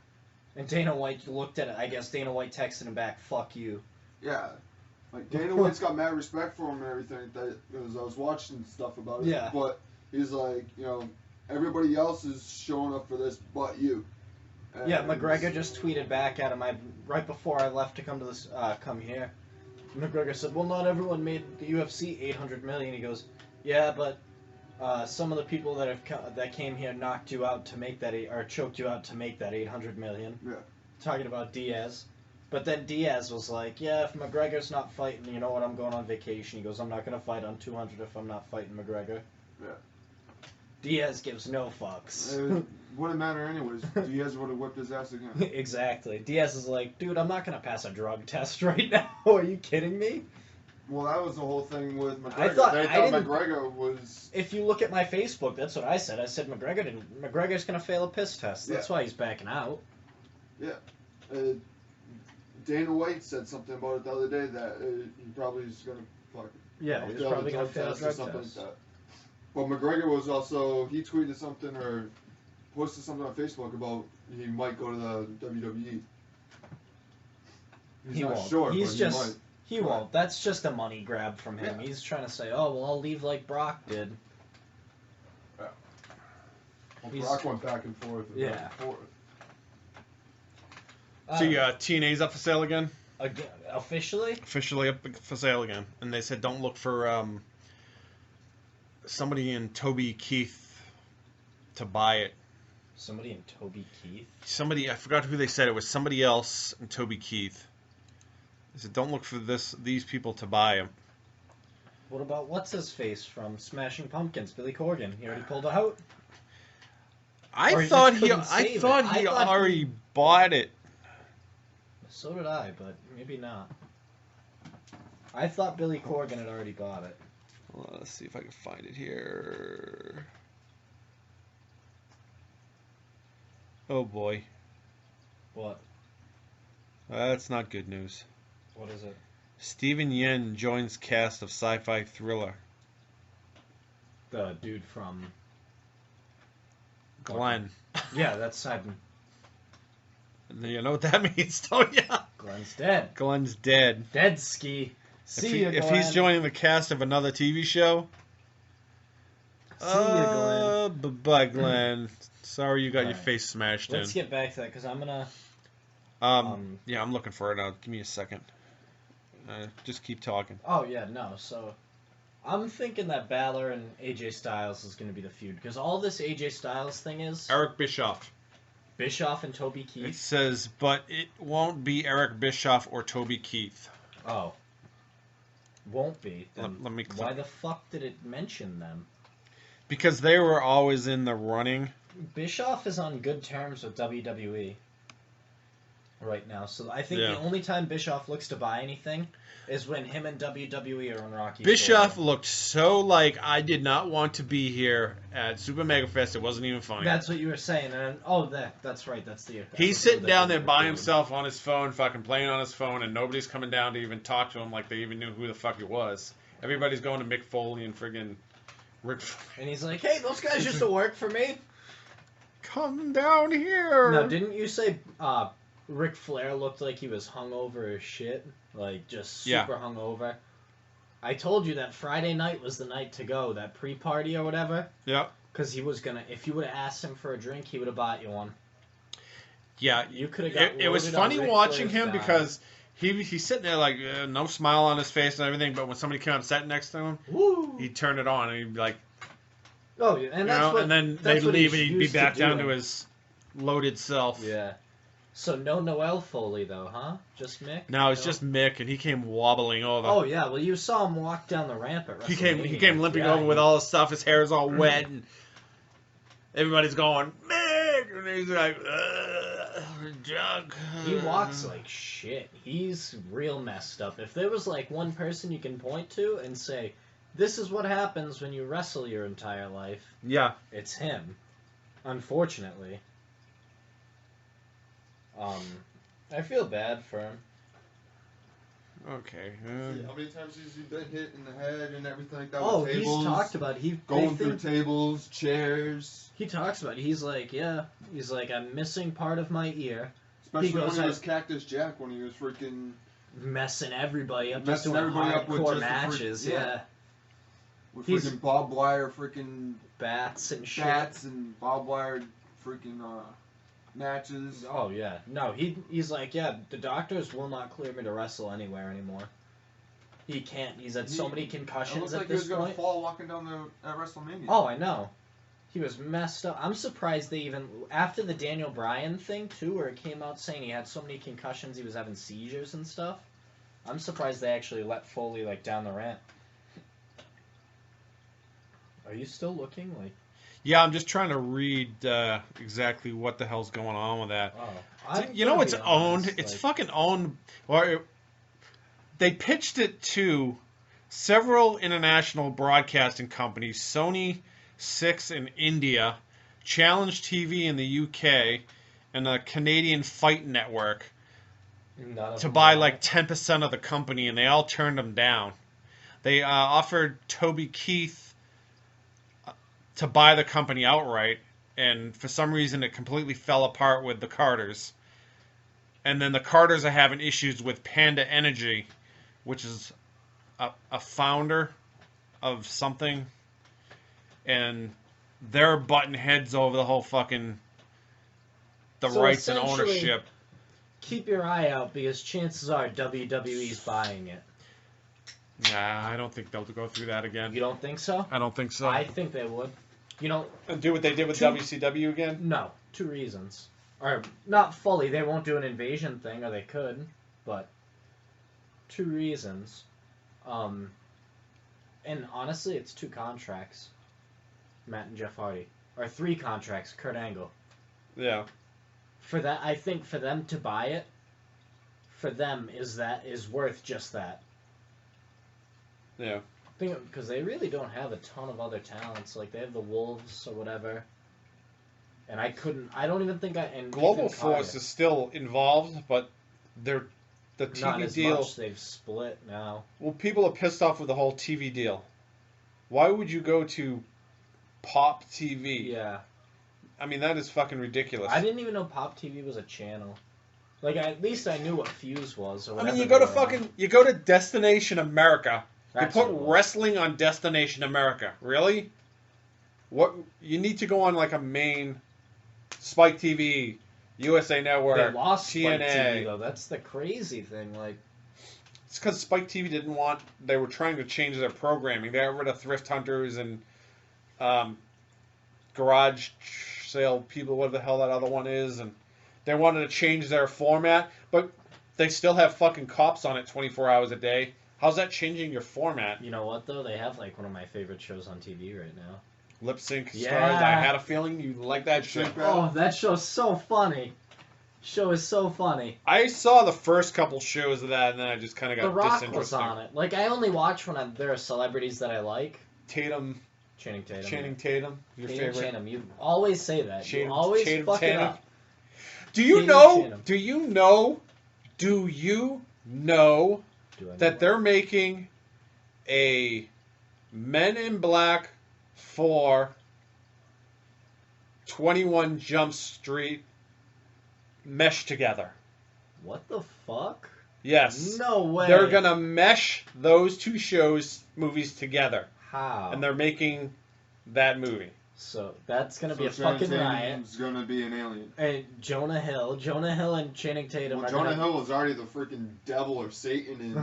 A: And Dana White looked at it. I guess Dana White texted him back, fuck you.
D: Yeah. Like, Dana White's got mad respect for him and everything, because I was watching stuff about it.
A: Yeah.
D: But he's like, everybody else is showing up for this but you. And
A: yeah, McGregor just tweeted back at him right before I left to come to this, come here. McGregor said, well, not everyone made the UFC $800 million. He goes, yeah, but some of the people that came here knocked you out to make that, or choked you out to make that $800 million.
D: Yeah.
A: Talking about Diaz. But then Diaz was like, yeah, if McGregor's not fighting, you know what, I'm going on vacation. He goes, I'm not going to fight on 200 if I'm not fighting McGregor.
D: Yeah.
A: Diaz gives no fucks.
D: It wouldn't matter anyways. Diaz would have whipped his ass again.
A: Exactly. Diaz is like, dude, I'm not going to pass a drug test right now. Are you kidding me?
D: Well, that was the whole thing with McGregor.
A: I thought
D: McGregor was...
A: If you look at my Facebook, that's what I said. I said McGregor's going to fail a piss test. That's why he's backing out.
D: Yeah. Dana White said something about it the other day that he probably is going to fuck.
A: Yeah, he's probably going to fail a drug test.
D: Like that. But McGregor was also, he tweeted something or posted something on Facebook about he might go to the WWE. He's not sure,
A: He's
D: but
A: just,
D: he might.
A: He won't. That's just a money grab from him. Yeah. He's trying to say, oh, well, I'll leave like Brock did.
D: Yeah. Brock went back and forth. And
A: Yeah.
D: back and forth.
B: See, TNA's up for sale again.
A: Again, officially?
B: Officially up for sale again. And they said don't look for somebody in Toby Keith to buy it.
A: Somebody in Toby Keith?
B: Somebody, I forgot who they said. It was somebody else in Toby Keith. They said don't look for these people to buy them.
A: What about what's-his-face from Smashing Pumpkins, Billy Corgan? He already pulled out?
B: I thought he already bought it.
A: So did I, but maybe not. I thought Billy Corgan had already bought it.
B: Well, let's see if I can find it here. Oh boy.
A: What?
B: That's not good news.
A: What is it?
B: Steven Yeun joins cast of sci-fi thriller.
A: The dude from...
B: Glenn.
A: Yeah, that's Simon.
B: You know what that means, don't you?
A: Glenn's dead.
B: Glenn's dead.
A: Dead ski. See ya, Glenn.
B: If he's joining the cast of another TV show...
A: See ya, Glenn.
B: Bye-bye, Glenn. Sorry you got your
A: Alright.
B: face smashed
A: Let's
B: in.
A: get back to that, because I'm gonna...
B: Yeah, I'm looking for it now. Give me a second. Just keep talking.
A: Oh, yeah, no, so... I'm thinking that Balor and AJ Styles is going to be the feud, because all this AJ Styles thing is...
B: Eric Bischoff.
A: Bischoff and Toby
B: It
A: Keith?
B: says, but it won't be Eric Bischoff or Toby Keith.
A: Oh. Won't be. Then
B: Let me
A: why the fuck did it mention them?
B: Because they were always in the running.
A: Bischoff is on good terms with WWE right now, so I think
B: Yeah.
A: the only time Bischoff looks to buy anything is when him and WWE are on Rocky.
B: Bischoff looked so like I did not want to be here at Super Mega Fest. It wasn't even funny.
A: That's what you were saying, and that's right. That's the.
B: He's sitting down there by himself on his phone, fucking playing on his phone, and nobody's coming down to even talk to him like they even knew who the fuck he was. Everybody's going to Mick Foley and friggin' Rick.
A: And he's like, "Hey, those guys used to work for me."
B: Come down here.
A: Now, didn't you say Ric Flair looked like he was hungover as shit? Like, just super hungover? I told you that Friday night was the night to go, that pre-party or whatever.
B: Yeah.
A: Because he was gonna, if you would have asked him for a drink, he would have bought you one.
B: Yeah.
A: You could have got
B: It was
A: loaded
B: funny
A: on Ric
B: watching
A: Flair's
B: him
A: dime.
B: because he's sitting there like no smile on his face and everything, but when somebody came out and sat next to him,
A: Woo!
B: he'd turn it on and he'd be like,
A: Oh, yeah, and that's what.
B: and then they'd leave and he'd be back down to his loaded self.
A: Yeah. So no Noel Foley though, huh? Just Mick?
B: No, it's just Mick, and he came wobbling over.
A: Oh yeah, well you saw him walk down the ramp at WrestleMania.
B: He came limping over with all his stuff. His hair's all wet, and everybody's going Mick, and he's like, junk.
A: He walks like shit. He's real messed up. If there was like one person you can point to and say, "This is what happens when you wrestle your entire life,"
B: Yeah.
A: it's him. Unfortunately. I feel bad for him.
B: Okay.
D: How many times has he been hit in the head and everything like that?
A: Oh,
D: with tables,
A: he's talked about it.
D: going through tables, chairs.
A: He talks about it. He's like, I'm missing part of my ear.
D: Especially when he was Cactus Jack, when he was freaking
A: messing everybody up,
D: messing everybody up with
A: hardcore
D: just
A: matches. Yeah.
D: With
A: He's-
D: freaking barbed wire, freaking
A: Bats and shit.
D: bats and barbed wire, freaking matches.
A: Oh yeah, no, he's like, yeah, the doctors will not clear me to wrestle anywhere anymore. He can't. He's had so many
D: It
A: concussions
D: looks
A: at
D: like
A: this
D: he was gonna
A: point.
D: fall walking down at WrestleMania.
A: Oh, I know. He was messed up. I'm surprised they even after the Daniel Bryan thing too, where it came out saying he had so many concussions, he was having seizures and stuff. I'm surprised they actually let Foley like down the ramp. Are you still looking like?
B: Yeah, I'm just trying to read exactly what the hell's going on with that.
A: Oh,
B: You know, it's owned. It's fucking owned. Or they pitched it to several international broadcasting companies: Sony, Six in India, Challenge TV in the UK, and the Canadian Fight Network to buy like 10% of the company, and they all turned them down. They offered Toby Keith to buy the company outright, and for some reason it completely fell apart with the Carters. And then the Carters are having issues with Panda Energy, which is a founder of something. And they're butting heads over the whole fucking
A: So
B: rights and
A: essentially,
B: ownership.
A: Keep your eye out because chances are WWE's buying it.
B: Nah, I don't think they'll go through that again.
A: You don't think so?
B: I don't think so.
A: I think they would. You know,
B: And do what they did with WCW again?
A: no, 2 reasons. Or not fully, they won't do an invasion thing, or they could, but 2 reasons. And honestly, it's 2 contracts. Matt and Jeff Hardy. Or 3 contracts, Kurt Angle.
B: Yeah.
A: For that, I think for them to buy it, for them is worth just that.
B: Yeah.
A: Because they really don't have a ton of other talents. Like, they have the Wolves or whatever. And I don't even think and
B: Global
A: Ethan
B: Force
A: Carter.
B: is still involved, but the TV
A: Not as
B: deal.
A: much. They've split now.
B: Well, people are pissed off with the whole TV deal. Why would you go to Pop TV?
A: Yeah.
B: I mean, that is fucking ridiculous.
A: I didn't even know Pop TV was a channel. Like, at least I knew what Fuse was. Or
B: I
A: whatever
B: mean, you go to
A: on.
B: Destination America.
A: That's
B: you put
A: what it was.
B: wrestling on Destination America. Really? What? You need to go on like a main Spike TV, USA Network,
A: They lost
B: TNA.
A: Spike TV, though. That's the crazy thing. Like,
B: It's because Spike TV didn't want. They were trying to change their programming. They got rid of Thrift Hunters and Garage Sale People, whatever the hell that other one is, and they wanted to change their format, but they still have fucking cops on it 24 hours a day. How's that changing your format?
A: you know what, though? They have, like, one of my favorite shows on TV right now.
B: Lip Sync
A: Yeah.
B: Stars. I had a feeling you like that shit.
A: Oh, that show's so funny. Show is so funny.
B: I saw the first couple shows of that, and then I just kind of got
A: The Rock
B: disinterested.
A: was on it. Like, I only watch when there are celebrities that I like.
B: Channing
A: Channing Tatum.
B: Tatum, your
A: Hayden
B: favorite.
A: Tatum. You always say that.
B: Channing-
A: You always
B: Channing
A: fuck it
B: Tatum.
A: up.
B: Do you
A: Hayden
B: know?
A: Tatum.
B: Do you know? Do you know
A: Do I know
B: that they're making a Men in Black 4 21 Jump Street mesh together?
A: What the fuck?
B: Yes.
A: No way.
B: They're gonna mesh those 2 movies together,
A: How?
B: and they're making that movie.
A: So that's gonna be a
D: Channing
A: fucking riot.
D: Tatum's gonna be an alien.
A: And Jonah Hill and Channing Tatum
D: Well,
A: are
D: Jonah
A: gonna...
D: Hill was already the freaking devil or Satan in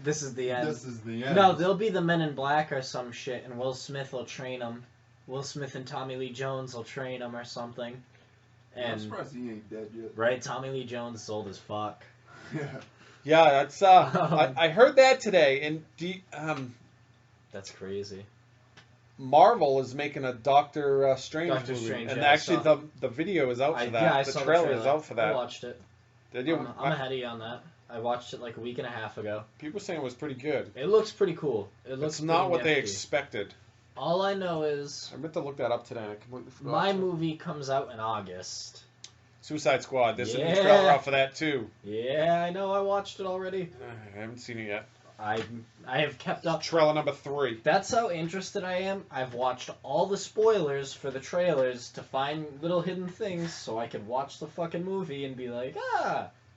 A: This is the end.
D: This is the end.
A: No, they'll be the Men in Black or some shit, and Will Smith will train them. Will Smith and Tommy Lee Jones will train them or something.
D: I'm
A: And
D: surprised he ain't dead yet.
A: right, Tommy Lee Jones is old as fuck.
D: Yeah.
B: Yeah, that's I heard that today, and
A: That's crazy.
B: Marvel is making a Doctor Strange
A: Doctor
B: movie,
A: Strange,
B: and
A: yeah, I
B: actually
A: saw.
B: the video is out for that.
A: Yeah, I
B: the
A: saw
B: trailer
A: the trailer.
B: is out for
A: I
B: that.
A: watched it.
B: Did you?
A: I'm ahead of you on that. I watched it like a week and a half ago.
B: People saying it was pretty good.
A: It looks pretty cool. It looks
B: It's not
A: pretty
B: what they
A: nifty.
B: expected.
A: All I know is
B: I meant to look that up today. I completely forgot.
A: my movie comes out in August.
B: Suicide Squad. There's a new
A: Yeah.
B: trailer out for that too.
A: Yeah, I know. I watched it already.
B: I haven't seen it yet.
A: I have kept up.
B: Trailer number 3.
A: That's how interested I am. I've watched all the spoilers for the trailers to find little hidden things so I could watch the fucking movie and be like,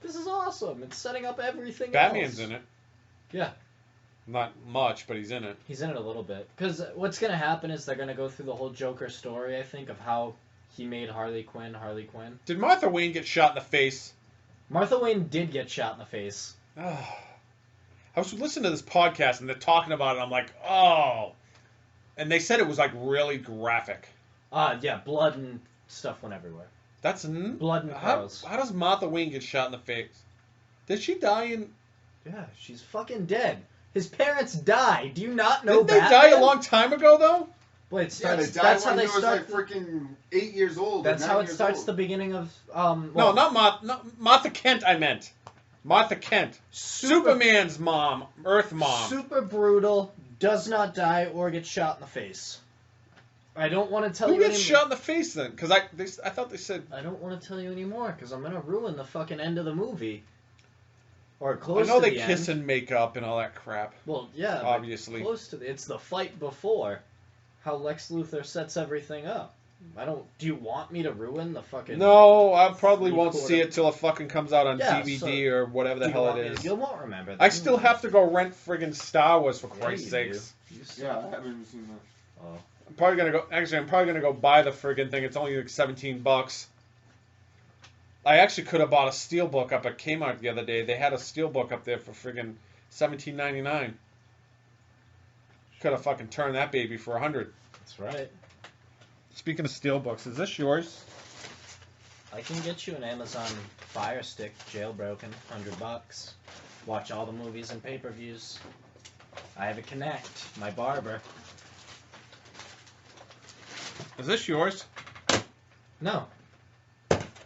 A: this is awesome. It's setting up everything
B: Batman's
A: else.
B: in it.
A: Yeah.
B: Not much, but he's in it.
A: He's in it a little bit. Because what's going to happen is they're going to go through the whole Joker story, I think, of how he made Harley Quinn.
B: Did Martha Wayne get shot in the face?
A: Martha Wayne did get shot in the face.
B: I was listening to this podcast and they're talking about it. I'm like, oh. And they said it was like really graphic.
A: Yeah, blood and stuff went everywhere.
B: That's
A: Blood and
B: how
A: pearls.
B: does Martha Wayne get shot in the face? Did she die in?
A: Yeah, she's fucking dead. His parents died. Do you not know
B: Didn't they
A: Batman?
B: die a long time ago though?
A: Well, it
D: Yeah,
A: starts,
D: they died
A: that's how
D: when
A: they
D: he was
A: start.
D: like freaking 8 years old. or
A: That's
D: 9
A: how it
D: years
A: starts
D: old.
A: the beginning of.
B: No,
A: Well,
B: not Martha Kent. I meant Martha Kent, Superman's mom, Earth mom.
A: Super brutal. Does not die or get shot in the face. I don't want to tell
B: Who
A: you
B: gets
A: any.
B: shot in the face then? Because I thought they said.
A: I don't want to tell you anymore because I'm gonna ruin the fucking end of the movie. Or
B: I
A: close
B: know
A: to
B: they
A: the
B: kiss
A: end.
B: and make up and all that crap.
A: Well, yeah, but
B: Obviously.
A: close to it's the fight before. How Lex Luthor sets everything up. I don't. Do you want me to ruin the fucking?
B: No, I probably won't
A: Three-quarter-
B: see it till it fucking comes out on
A: Yeah,
B: DVD
A: so-
B: or whatever the
A: Do you
B: hell
A: want
B: it
A: me to-
B: is.
A: You won't remember.
B: I still have to go rent friggin' Star Wars for
A: Yeah,
B: Christ's
A: you
B: sakes.
A: do. You still-
D: Yeah, I haven't even seen that.
A: Oh,
B: I'm probably gonna go buy the friggin' thing. It's only like $17. I actually could have bought a steelbook up at Kmart the other day. They had a steelbook up there for friggin' $17.99. Could have fucking turned that baby for $100.
A: That's right.
B: Speaking of steelbooks, is this yours?
A: I can get you an Amazon Fire Stick jailbroken, $100. Watch all the movies and pay-per-views. I have a Kinect, my barber.
B: Is this yours?
A: No.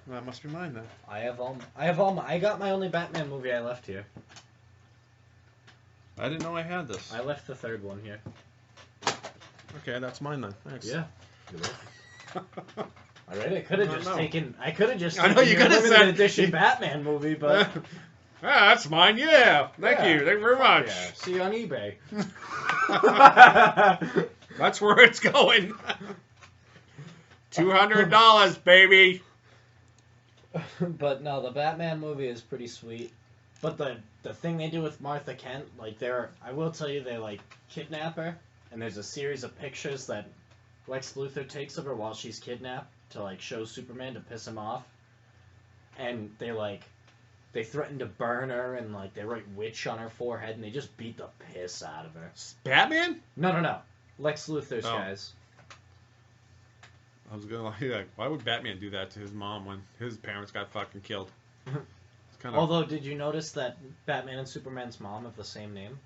B: That must be mine then.
A: I got my only Batman movie I left here.
B: I didn't know I had this.
A: I left the third one here.
B: Okay, that's mine then. Thanks.
A: Yeah. Alright, I could have just taken. I could have just.
B: I know you could have said
A: edition Batman movie, but.
B: That's mine. Yeah. Thank you very much.
A: Yeah. See you on eBay.
B: That's where it's going. $200, baby.
A: But no, the Batman movie is pretty sweet. But the thing they do with Martha Kent, like I will tell you, they like kidnap her, and there's a series of pictures that Lex Luthor takes of her while she's kidnapped to like show Superman to piss him off, and they threaten to burn her, and like they write witch on her forehead, and they just beat the piss out of her.
B: Batman?
A: No. Lex Luthor's guys.
B: I was gonna like, why would Batman do that to his mom when his parents got fucking killed?
A: Although, did you notice that Batman and Superman's mom have the same name?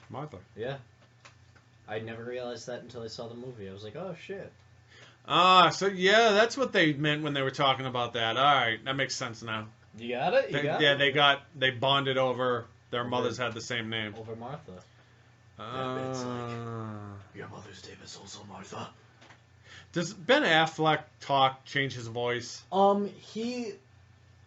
B: Martha.
A: Yeah. I never realized that until I saw the movie. I was like, oh shit.
B: So yeah, that's what they meant when they were talking about that. All right, that makes sense now.
A: You got it?
B: They bonded over their mothers had the same name.
A: Over Martha.
B: It's
A: like, your mother's name is also Martha.
B: Does Ben Affleck change his voice?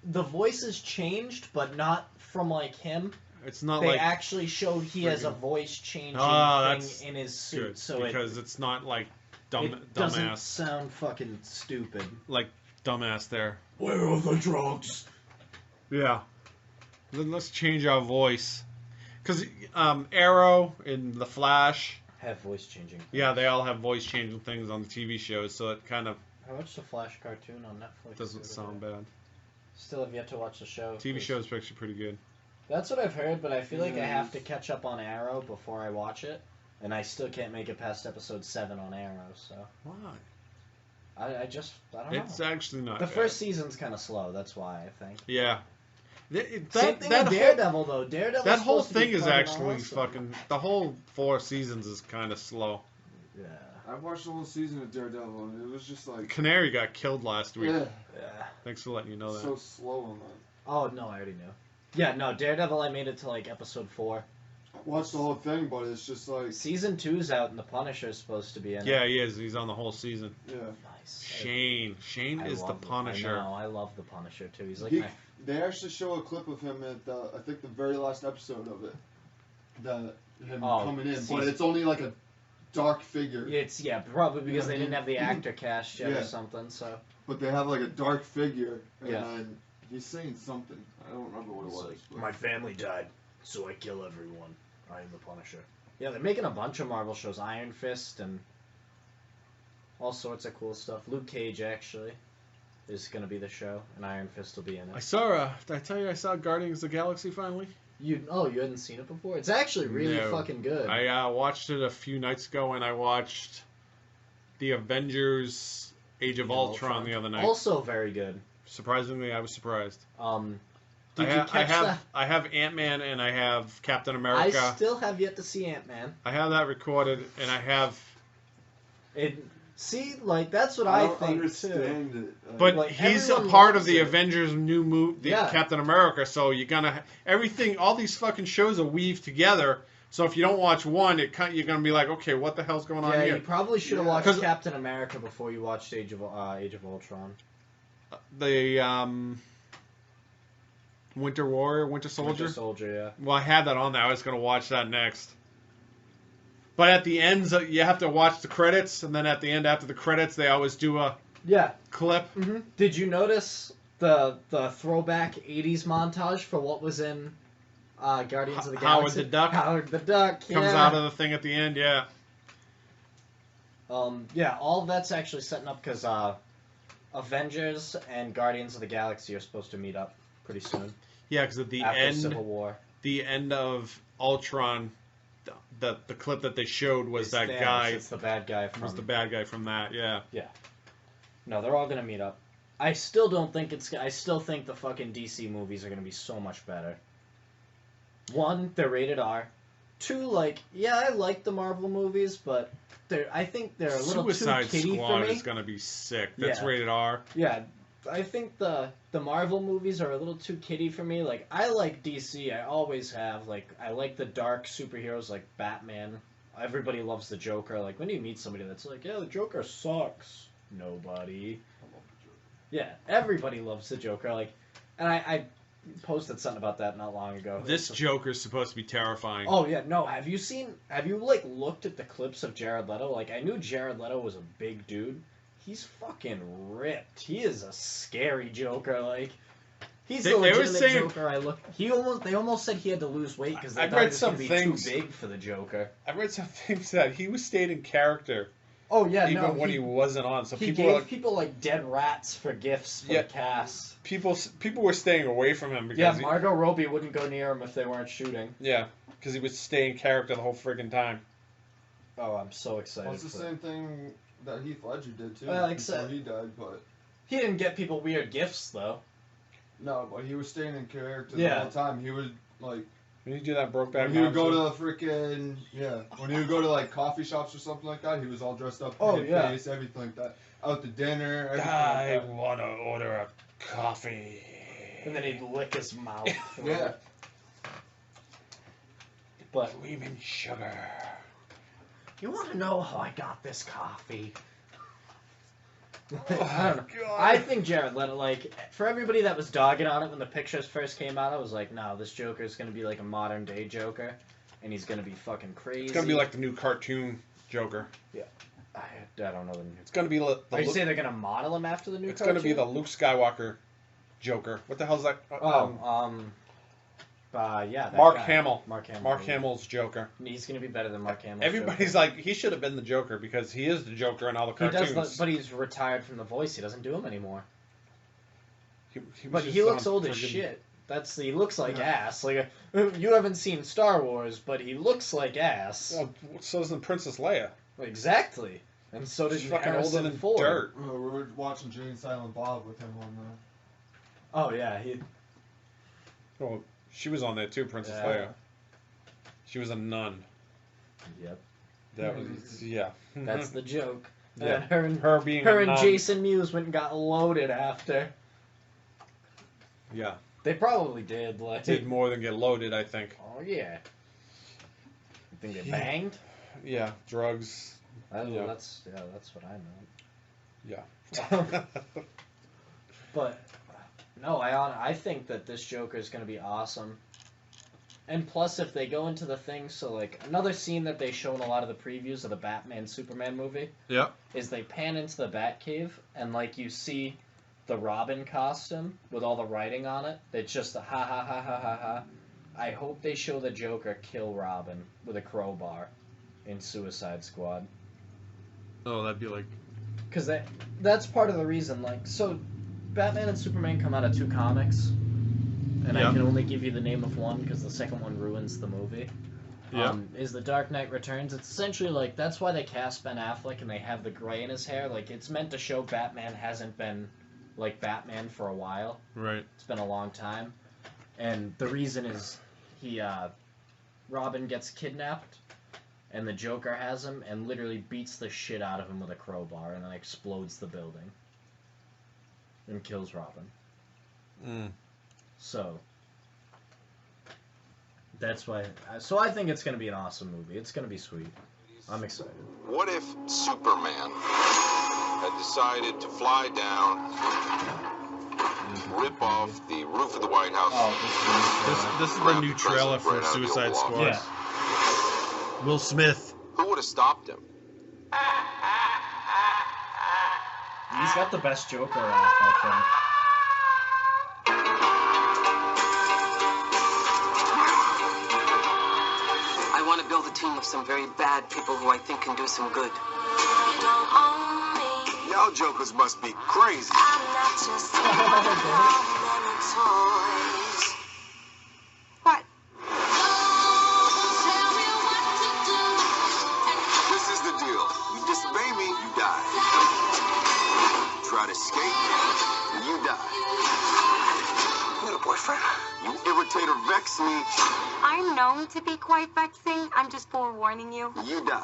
A: The voice has changed, but not from like him.
B: It's not
A: they
B: like
A: actually showed he has a voice changing thing in his suit,
B: good,
A: so
B: because it's not like
A: it doesn't sound fucking stupid.
B: Like dumbass there.
A: Where are the drugs?
B: Yeah. Then let's change our voice, because Arrow and The Flash
A: have voice changing.
B: Yeah, they all have voice changing things on the TV shows, so it kind of.
A: I watched the Flash cartoon on Netflix.
B: Doesn't sound bad.
A: Still have yet to watch the show.
B: TV show's actually pretty good.
A: That's what I've heard, but I feel like I have to catch up on Arrow before I watch it, and I still can't make it past episode 7 on Arrow. So
B: why?
A: I don't know.
B: It's actually not.
A: The first season's kind of slow. That's why I think.
B: Yeah.
A: Same thing with Daredevil though. Daredevil.
B: That whole thing is actually fucking. The whole 4 seasons is kind of slow.
A: Yeah.
D: I watched the whole season of Daredevil, and it was just like.
B: Canary got killed last week.
D: Yeah.
B: Thanks for letting you know that.
D: So slow on that.
A: Oh no, I already knew. Yeah, no, Daredevil. I made it to like episode 4.
D: I watched the whole thing, but it's just like.
A: Season 2's out, and the Punisher's supposed to be in it.
B: Yeah, he is. He's on the whole season.
D: Yeah.
A: Nice.
B: Shane is the Punisher.
A: I love the Punisher too. He's like
D: They actually show a clip of him at I think the very last episode of it. Him coming in, but it's only like a dark figure.
A: It's probably because they didn't have the actor cast yet or something. So.
D: But they have like a dark figure, and he's saying something. I don't remember what it was.
A: Like, my family died, so I kill everyone. I am the Punisher. Yeah, they're making a bunch of Marvel shows. Iron Fist and all sorts of cool stuff. Luke Cage actually is going to be the show, and Iron Fist will be in it.
B: I saw. Did I tell you I saw Guardians of the Galaxy finally?
A: You hadn't seen it before? It's actually really fucking good.
B: I watched it a few nights ago, and I watched the Avengers: Age of Ultron the other night.
A: Also very good.
B: Surprisingly, I was surprised.
A: Did you catch that?
B: I have Ant-Man and I have Captain America.
A: I still have yet to see Ant-Man.
B: I have that recorded, and I have.
A: See, like that's what I think
D: understand
A: too.
D: It.
B: But like, he's a part of the Avengers new movie, Captain America. So you're gonna all these fucking shows are weaved together. So if you don't watch one, you're gonna be like, okay, what the hell's going on here?
A: Yeah, you probably should have watched Captain America before you watched Age of Ultron.
B: The Winter Warrior, Winter Soldier.
A: Winter Soldier, yeah.
B: Well, I had that on there. I was gonna watch that next. But at the end, you have to watch the credits, and then at the end, after the credits, they always do a clip.
A: Mm-hmm. Did you notice the throwback 80s montage for what was in Guardians of the Galaxy?
B: Howard the Duck.
A: Howard the Duck,
B: comes out of the thing at the end, yeah.
A: Yeah, all of that's actually setting up because Avengers and Guardians of the Galaxy are supposed to meet up pretty soon.
B: Yeah, because at the
A: after Civil War.
B: The end of Ultron, the clip that they showed was that
A: Thanos.
B: guy.
A: It's the bad guy from.
B: Was the bad guy from that? Yeah.
A: Yeah. No, they're all gonna meet up. I still don't think it's. I still think the fucking DC movies are gonna be so much better. One, they're rated R. Two, like, yeah, I like the Marvel movies, but I think they're a little
B: Suicide
A: too kiddie
B: Squad
A: for me.
B: is gonna be sick. That's
A: Yeah.
B: rated R.
A: Yeah, I think the Marvel movies are a little too kiddie for me. Like, I like DC. I always have. Like, I like the dark superheroes like Batman. Everybody loves the Joker. Like, when you meet somebody that's like, yeah, the Joker sucks. Nobody. Yeah, everybody loves the Joker. Like, and I posted something about that not long ago.
B: This Joker's supposed to be terrifying.
A: Oh yeah, no. Have you like looked at the clips of Jared Leto? Like, I knew Jared Leto was a big dude. He's fucking ripped. He is a scary Joker. Like, he's the legitimate Joker. They almost said he had to lose weight because they thought he was going to be too big for the Joker.
B: I read some things that he was staying in character.
A: Oh yeah,
B: even when he wasn't on. So
A: he
B: people
A: gave people like dead rats for gifts for the cast.
B: People were staying away from him because
A: Margot Robbie wouldn't go near him if they weren't shooting.
B: Yeah, because he would stay in character the whole friggin' time.
A: Oh, I'm so excited.
D: Well, it's the same thing that Heath Ledger did too.
A: Well,
D: before he died, but
A: he didn't get people weird gifts though.
D: No, but he was staying in character the whole time. He would like.
B: When you do that Brokeback
D: When he would go to freaking when he would go to like coffee shops or something like that, he was all dressed up, face, everything like that. Out to dinner, everything
B: I
D: like that.
B: want to order a coffee.
A: And then he'd lick his mouth.
D: Yeah.
B: But cream and sugar.
A: You want to know how I got this coffee?
B: Oh,
A: I don't know.
B: God.
A: I think Jared Leto, like, for everybody that was dogging on it when the pictures first came out, I was like, no, this Joker is going to be like a modern day Joker, and he's going to be fucking crazy.
B: It's going to be like the new cartoon Joker.
A: Yeah. I don't know.
B: It's going to be
A: Are you saying they're going to model him after the new
B: It's
A: cartoon?
B: going to be the Luke Skywalker Joker. What the hell's that?
A: Mark
B: Hamill.
A: Mark Hamill.
B: Mark Hamill's Joker.
A: He's going to be better than Mark Hamill.
B: Everybody's like, he should have been the Joker because he is the Joker in all the cartoons.
A: He does, but he's retired from the voice. He doesn't do them anymore.
B: But
A: he looks old as shit. He looks like ass. Like you haven't seen Star Wars, but he looks like ass.
B: Well, so doesn't Princess Leia.
A: Exactly. And so did
B: fucking older than
A: Ford.
B: dirt.
D: We were watching Jay and Silent Bob with him on
A: Oh yeah,
B: Well, she was on there too, Princess Leia. She was a nun.
A: Yep.
B: That was
A: That's the joke.
B: Yeah.
A: And
B: her being
A: her
B: a
A: and
B: nun.
A: Jason Mewes went and got loaded after.
B: Yeah.
A: They probably did. Like
B: Did more than get loaded, I think.
A: Oh yeah. You think they banged?
B: Yeah, drugs.
A: That's what I know.
B: Yeah.
A: But no, I think that this Joker is going to be awesome. And plus, if they go into the thing, so like another scene that they show in a lot of the previews of the Batman Superman movie, is they pan into the Batcave and like you see the Robin costume with all the writing on it. It's just a ha ha ha ha ha ha. I hope they show the Joker kill Robin with a crowbar in Suicide Squad.
B: Oh, that'd be like...
A: Because that's part of the reason, like, so Batman and Superman come out of 2 comics, and I can only give you the name of one because the second one ruins the movie. Is The Dark Knight Returns. It's essentially like, that's why they cast Ben Affleck and they have the gray in his hair. Like, it's meant to show Batman hasn't been, like, Batman for a while.
B: Right.
A: It's been a long time. And the reason is Robin gets kidnapped, and the Joker has him, and literally beats the shit out of him with a crowbar, and then explodes the building. And kills Robin. So, that's why... So I think it's going to be an awesome movie. It's going to be sweet. I'm excited.
E: What if Superman had decided to fly down, rip off the roof of the White House?
B: This is the new trailer for Suicide Squad.
A: Yeah.
B: Will Smith.
E: Who would have stopped him?
A: He's got the best Joker laugh, I think.
F: I want to build a team of some very bad people who I think can do some good.
E: Y'all jokers must be crazy.
F: I'm not just many toys. What? Tell me what to do.
E: This is the deal. You disobey me, you die. Try to escape, you die. You got a boyfriend? You irritate or vex me,
F: I'm known to be quite vexing. I'm just forewarning you.
E: you die.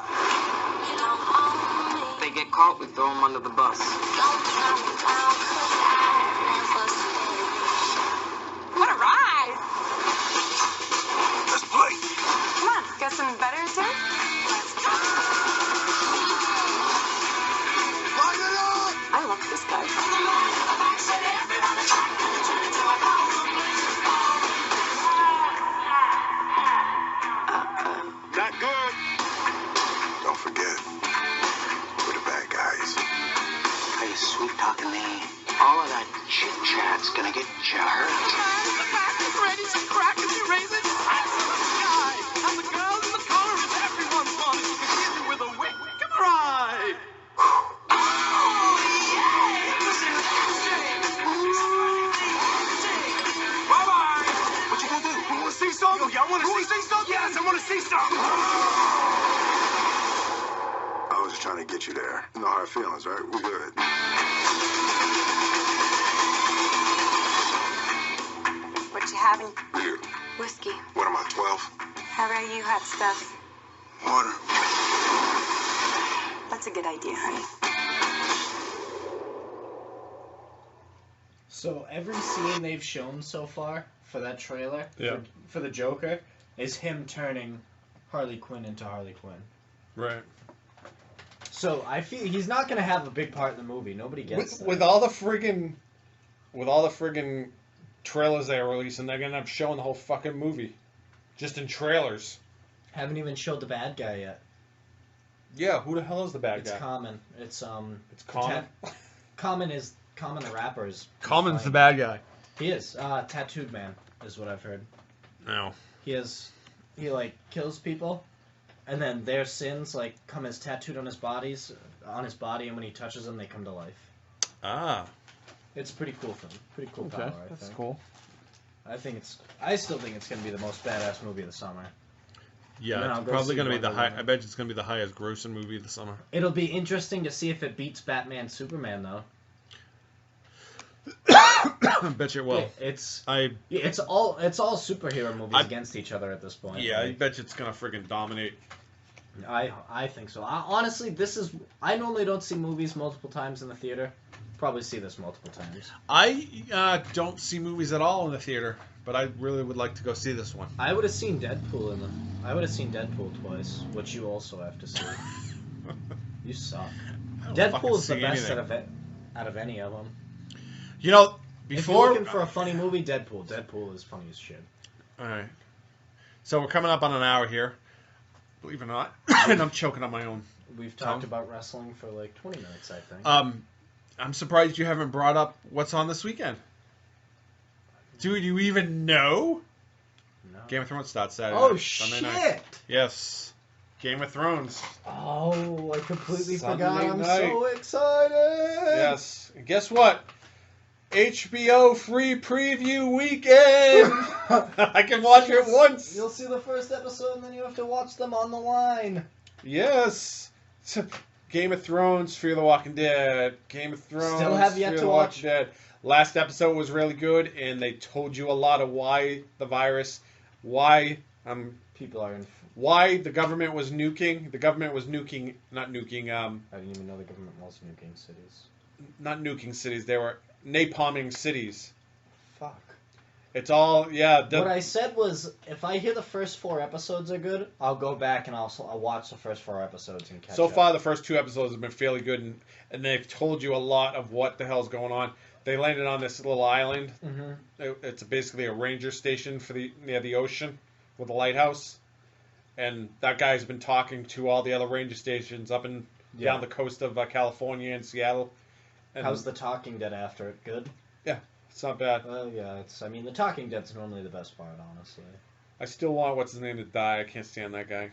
F: You don't own me.
G: They get caught, we throw them under the bus.
F: Don't turn me down, 'cause I never stay. What a ride!
E: Let's play.
F: Come on, got some better too? Let's go.
E: Line it up.
F: I love this guy.
E: Not good. Don't forget, we're the bad guys.
G: Hey, sweet talking me. All of that chit chat's gonna get you hurt.
H: The fastest, readiest, and crackest raisin. I'm the sky. And the girls in the car is everyone's fun. You can kiss it with a wink and a ride. Bye-bye.
E: What you gonna do? You wanna see something? Y'all wanna see something?
H: Yes, I want to see something.
E: I was just trying to get you there. No hard feelings, right? We good.
F: What you having?
E: Beer.
F: Whiskey.
E: What am I, 12?
F: How about you hot stuff?
E: Water.
F: That's a good idea, honey.
A: So every scene they've shown so far for that trailer, for the Joker, is him turning Harley Quinn into Harley Quinn.
B: Right.
A: So I feel he's not gonna have a big part in the movie. Nobody gets that.
B: With all the friggin' trailers they are releasing, they're gonna end up showing the whole fucking movie, just in trailers.
A: Haven't even showed the bad guy yet.
B: Yeah, who the hell is the bad
A: It's
B: guy?
A: Common. It's
B: Common.
A: Common the rapper is.
B: Common's the
A: fine.
B: bad guy.
A: He is tattooed man is what I've heard.
B: No.
A: He like kills people, and then their sins like come as tattooed on his body, and when he touches them, they come to life.
B: Ah.
A: It's a pretty cool film. Pretty cool power. I
B: That's
A: think.
B: cool.
A: I still think it's gonna be the most badass movie of the summer. And then
B: Yeah,
A: I'll
B: it's
A: go
B: probably
A: see
B: gonna be
A: Wonder
B: the high.
A: Woman.
B: I bet it's gonna be the highest grossing movie of the summer.
A: It'll be interesting to see if it beats Batman Superman though.
B: I bet you it will.
A: It's
B: I
A: all superhero movies against each other at this point.
B: yeah, I
A: Like,
B: bet you it's gonna friggin' dominate.
A: I think so. Honestly, I normally don't see movies multiple times in the theater. Probably see this multiple times.
B: I don't see movies at all in the theater, but I really would like to go see this one.
A: I would have seen Deadpool twice, which you also have to see. You suck.
B: I don't fucking
A: Deadpool's the
B: see
A: best
B: anything.
A: out of any of them.
B: You know,
A: If
B: before
A: you're looking for a funny movie, Deadpool is funny as shit.
B: all right. So we're coming up on an hour here, believe it or not, and I'm choking on my own.
A: We've talked about wrestling for like 20 minutes, I think.
B: I'm surprised you haven't brought up what's on this weekend. Do you even know?
A: No.
B: Game of Thrones starts Saturday.
A: Oh
B: Sunday night.
A: shit!
B: Yes, Game of Thrones.
A: Oh, I completely
B: Sunday
A: forgot. I'm
B: night.
A: so excited.
B: Yes, and guess what? HBO free preview weekend. I can watch it once.
A: You'll see the first episode, and then you have to watch them on the line.
B: Yes. Game of Thrones, Fear the Walking Dead. Game of Thrones.
A: Still have yet
B: Fear
A: to
B: the
A: watch.
B: Walking Dead. Last episode was really good, and they told you a lot of why the virus, why
A: People are in.
B: why the government was nuking. The government was nuking, not nuking.
A: I didn't even know the government was nuking cities.
B: Not nuking cities. They were napalming cities.
A: Fuck.
B: It's all
A: What I said was, if I hear the first 4 episodes are good, I'll go back and I'll watch the first 4 episodes and catch
B: So
A: up.
B: far, the first 2 episodes have been fairly good, and they've told you a lot of what the hell's going on. They landed on this little island.
A: Mm-hmm.
B: It's basically a ranger station near the ocean with a lighthouse, and that guy's been talking to all the other ranger stations up and down the coast of California and Seattle. And
A: How's The Talking Dead after it? Good?
B: it's not bad.
A: Well, yeah, The Talking Dead's normally the best part, honestly.
B: I still want what's his name to die. I can't stand that guy.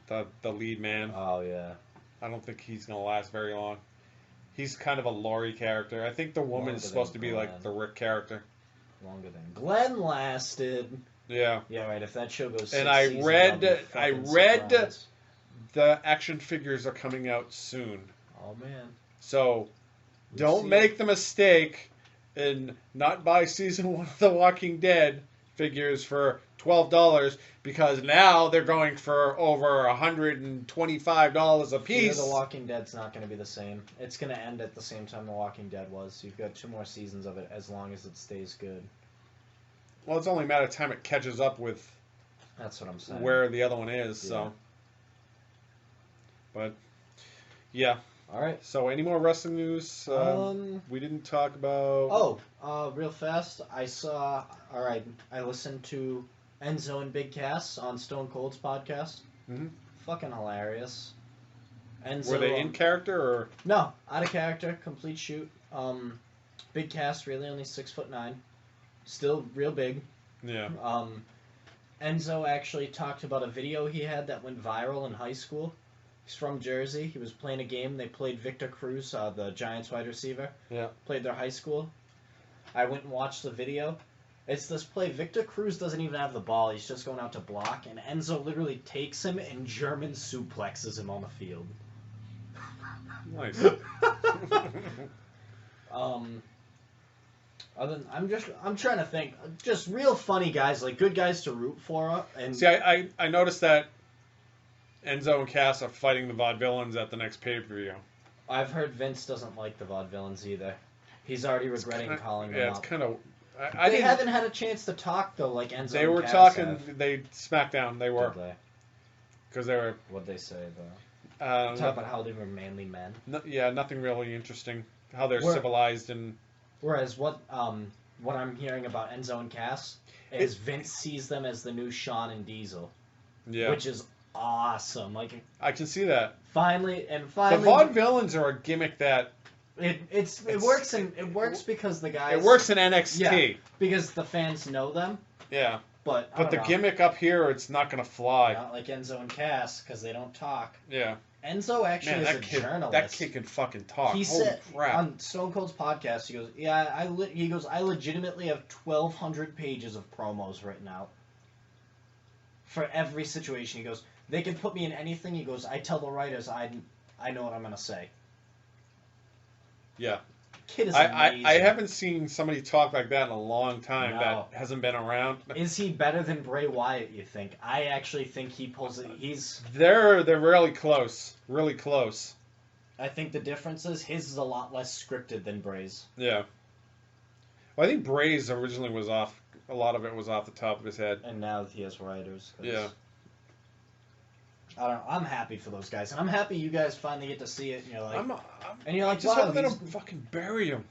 B: The lead man.
A: Oh, yeah.
B: I don't think he's gonna last very long. He's kind of a Laurie character. I think the woman is supposed to be like the Rick character.
A: Longer than Glenn lasted.
B: Yeah.
A: Yeah, right. If that show goes 6
B: And I
A: seasons,
B: read
A: I'll be fucking surprised.
B: the action figures are coming out soon.
A: Oh man.
B: So
A: We'll
B: don't
A: see.
B: make the mistake and not buy season 1 of The Walking Dead figures for $12 because now they're going for over $125 a piece.
A: The Walking Dead's not going to be the same. It's going to end at the same time The Walking Dead was. So you've got 2 more seasons of it as long as it stays good.
B: Well, it's only a matter of time it catches up with
A: That's what I'm saying.
B: where the other one is.
A: Yeah.
B: So, but yeah.
A: All right.
B: So, any more wrestling news? We didn't talk about.
A: Real fast. I listened to Enzo and Big Cass on Stone Cold's podcast.
B: Mm-hmm.
A: Fucking hilarious. Enzo,
B: Were they in character or?
A: No, out of character, complete shoot. Big Cass, really only 6'9", still real big.
B: Yeah.
A: Enzo actually talked about a video he had that went viral in high school. He's from Jersey. He was playing a game. They played Victor Cruz, the Giants wide receiver.
B: Yeah.
A: Played their high school. I went and watched the video. It's this play. Victor Cruz doesn't even have the ball. He's just going out to block, and Enzo literally takes him and German suplexes him on the field.
B: Nice.
A: I'm trying to think. Just real funny guys, like good guys to root for. And
B: See, I noticed that Enzo and Cass are fighting the Vaudevillains at the next pay-per-view.
A: I've heard Vince doesn't like the Vaudevillains either. He's already regretting calling them
B: Yeah,
A: up.
B: it's kind of.
A: They haven't had a chance to talk though, like Enzo.
B: They
A: and
B: were
A: Cass
B: talking.
A: have.
B: They SmackDown. They were
A: Did they?
B: because they were.
A: What'd they say though? Talk about how they were manly men.
B: Nothing really interesting. How they're
A: Where-
B: civilized and.
A: Whereas what I'm hearing about Enzo and Cass is Vince sees them as the new Shawn and Diesel,
B: Yeah.
A: which is awesome. Like
B: I can see that.
A: finally,
B: The Vaudevillains are a gimmick that.
A: it works because the guys.
B: It works in NXT.
A: Yeah, because the fans know them.
B: Yeah.
A: But I
B: But the
A: don't know.
B: gimmick up here, it's not gonna fly.
A: Not like Enzo and Cass because they don't talk.
B: Yeah.
A: Enzo actually
B: Man,
A: is
B: that
A: a
B: kid,
A: journalist.
B: that kid can fucking talk.
A: He
B: Holy
A: said
B: crap.
A: on Stone Cold's podcast, he goes, "Yeah, I legitimately have 1,200 pages of promos written out for every situation." He goes, "They can put me in anything." He goes, "I tell the writers I know what I'm gonna say."
B: Yeah.
A: Kid is amazing.
B: I haven't seen somebody talk like that in a long time
A: No.
B: that hasn't been around.
A: Is he better than Bray Wyatt? You think? I actually think he pulls it.
B: They're really close. Really close.
A: I think the difference is his is a lot less scripted than Bray's.
B: Yeah. Well, I think Bray's originally was off. A lot of it was off the top of his head.
A: And now he has writers. 'Cause
B: Yeah.
A: I don't know. I'm happy for those guys, and I'm happy you guys finally get to see it. And you're like, and you're
B: I
A: like,
B: just
A: wow,
B: hope they don't fucking bury him,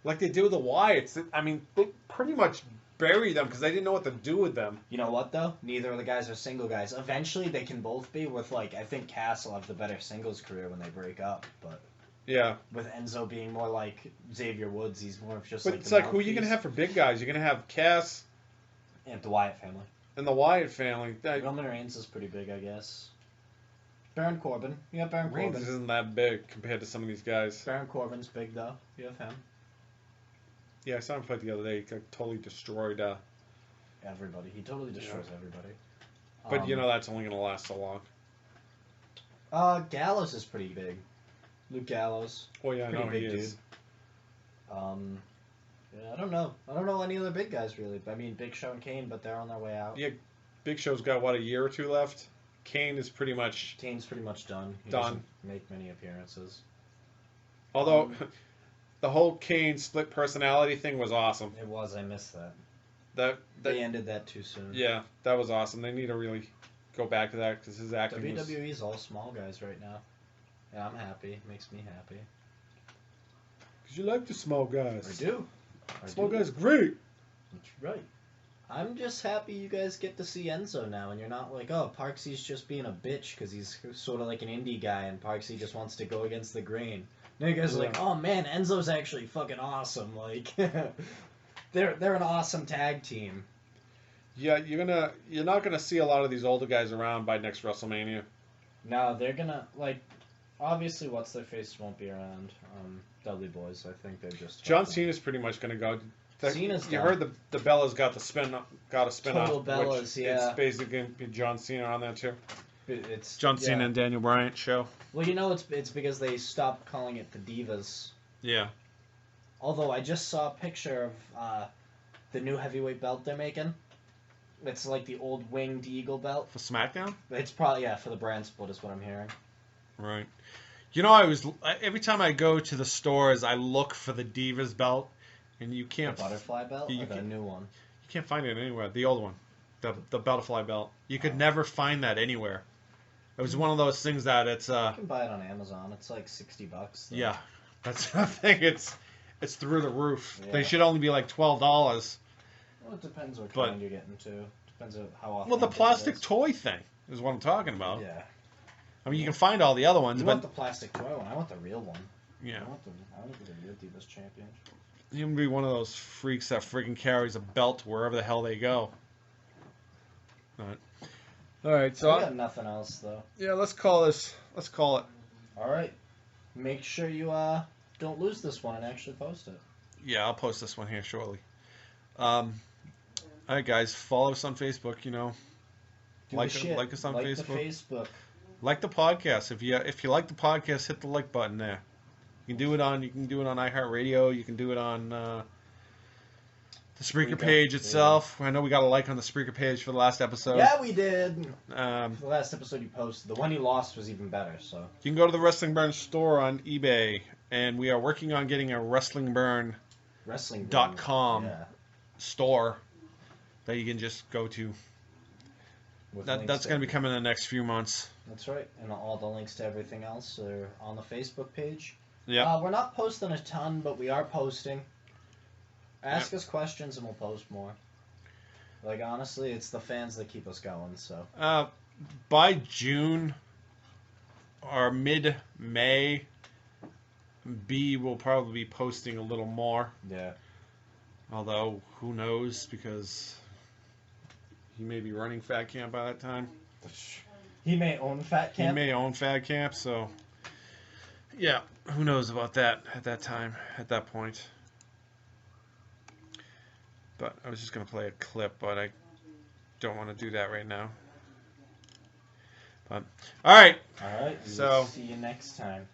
B: like they did with the Wyatts. I mean, they pretty much buried them because they didn't know what to do with them.
A: You know what though? Neither of the guys are single guys. Eventually, they can both be. With like, I think Cass will have the better singles career when they break up. But
B: Yeah.
A: with Enzo being more like Xavier Woods, he's more of just
B: But
A: like.
B: it's
A: the
B: like, who are you gonna
A: mouthpiece.
B: have for big guys? You're gonna have Cass
A: And the Wyatt family.
B: and the Wyatt family.
A: Roman Reigns is pretty big, I guess. Baron Corbin. You have Baron
B: Reigns
A: Corbin.
B: isn't that big compared to some of these guys.
A: Baron Corbin's big though. You have him.
B: Yeah, I saw him fight the other day. He got totally destroyed.
A: Everybody. He totally destroys everybody.
B: But you know that's only gonna last so long.
A: Gallows is pretty big. Luke Gallows.
B: Well, yeah, I
A: Pretty
B: know
A: big
B: he is.
A: dude. Yeah, I don't know. I don't know any other big guys really. I mean, Big Show and Kane, but they're on their way out.
B: Yeah, Big Show's got what, a year or two left. Kane is pretty much
A: Kane's pretty much done. He
B: Done.
A: doesn't make many appearances.
B: Although the whole Kane split personality thing was awesome.
A: It was. I missed that.
B: That
A: They ended that too soon.
B: yeah, that was awesome. They need to really go back to that because his acting was.
A: WWE's all small guys right now. Yeah, I'm happy. It makes me happy.
B: Because you like the small guys.
A: I do.
B: Small guys, great.
A: That's right. I'm just happy you guys get to see Enzo now, and you're not like, oh, Parksy's just being a bitch because he's sort of like an indie guy, and Parksy just wants to go against the grain. Now you guys are like, oh man, Enzo's actually fucking awesome. Like, they're an awesome tag team.
B: Yeah, you're not gonna see a lot of these older guys around by next WrestleMania.
A: No, they're gonna like. Obviously, what's their face won't be around. Dudley Boys, I think they're just.
B: John Cena's pretty much going to go.
A: Cena's
B: you
A: done.
B: heard the Bellas got a spin
A: Total
B: off.
A: Bellas,
B: which
A: yeah.
B: It's basically going to be John Cena on there too.
A: It's
B: John Cena and Daniel Bryan show.
A: Well, it's because they stopped calling it the Divas.
B: Yeah.
A: Although I just saw a picture of the new heavyweight belt they're making. It's like the old winged eagle belt.
B: For SmackDown?
A: It's probably, for the brand split is what I'm hearing.
B: Right. You know, every time I go to the stores, I look for the Divas belt, and you can't.
A: The butterfly belt?
B: You
A: Or the new one?
B: You can't find it anywhere. The old one. The butterfly belt. You could never find that anywhere. It was one of those things that it's.
A: You can buy it on Amazon. It's like $60. Though.
B: Yeah, that's the thing. It's through the roof.
A: Yeah.
B: They should only be like $12.
A: Well, it depends what kind you're getting to. Depends on how often.
B: Well, the plastic toy thing is what I'm talking about.
A: Yeah.
B: I mean, you can find all the other ones,
A: You
B: but
A: want the plastic toy one. I want the real one.
B: yeah,
A: I want the real Divas champion.
B: you can be one of those freaks that freaking carries a belt wherever the hell they go. All right, so
A: I got nothing else though.
B: yeah, let's call it.
A: All right. Make sure you don't lose this one and actually post it.
B: Yeah, I'll post this one here shortly. All right, guys, follow us on Facebook. You know, like us on Facebook.
A: The Facebook.
B: Like the podcast. If you like the podcast, hit the like button there. You can do it on iHeartRadio. You can do it on the Spreaker page itself. Yeah. I know we got a like on the Spreaker page for the last episode.
A: Yeah, we did.
B: The
A: last episode you posted. The one you lost was even better. So
B: you can go to the Wrestling Burn store on eBay, and we are working on getting a WrestlingBurn.com store that you can just go to. That's going to be coming in the next few months.
A: That's right, and all the links to everything else are on the Facebook page.
B: Yeah.
A: We're not posting a ton, but we are posting. Ask us questions and we'll post more. Like, honestly, it's the fans that keep us going, so.
B: By June or mid-May, B will probably be posting a little more.
A: Yeah.
B: Although, who knows, because he may be running Fat Camp by that time.
A: He may own Fat Camp.
B: He may own Fat Camp, so yeah, who knows about that at that time, at that point. But I was just going to play a clip, but I don't want to do that right now. But all right.
A: All right.
B: So
A: see you next time.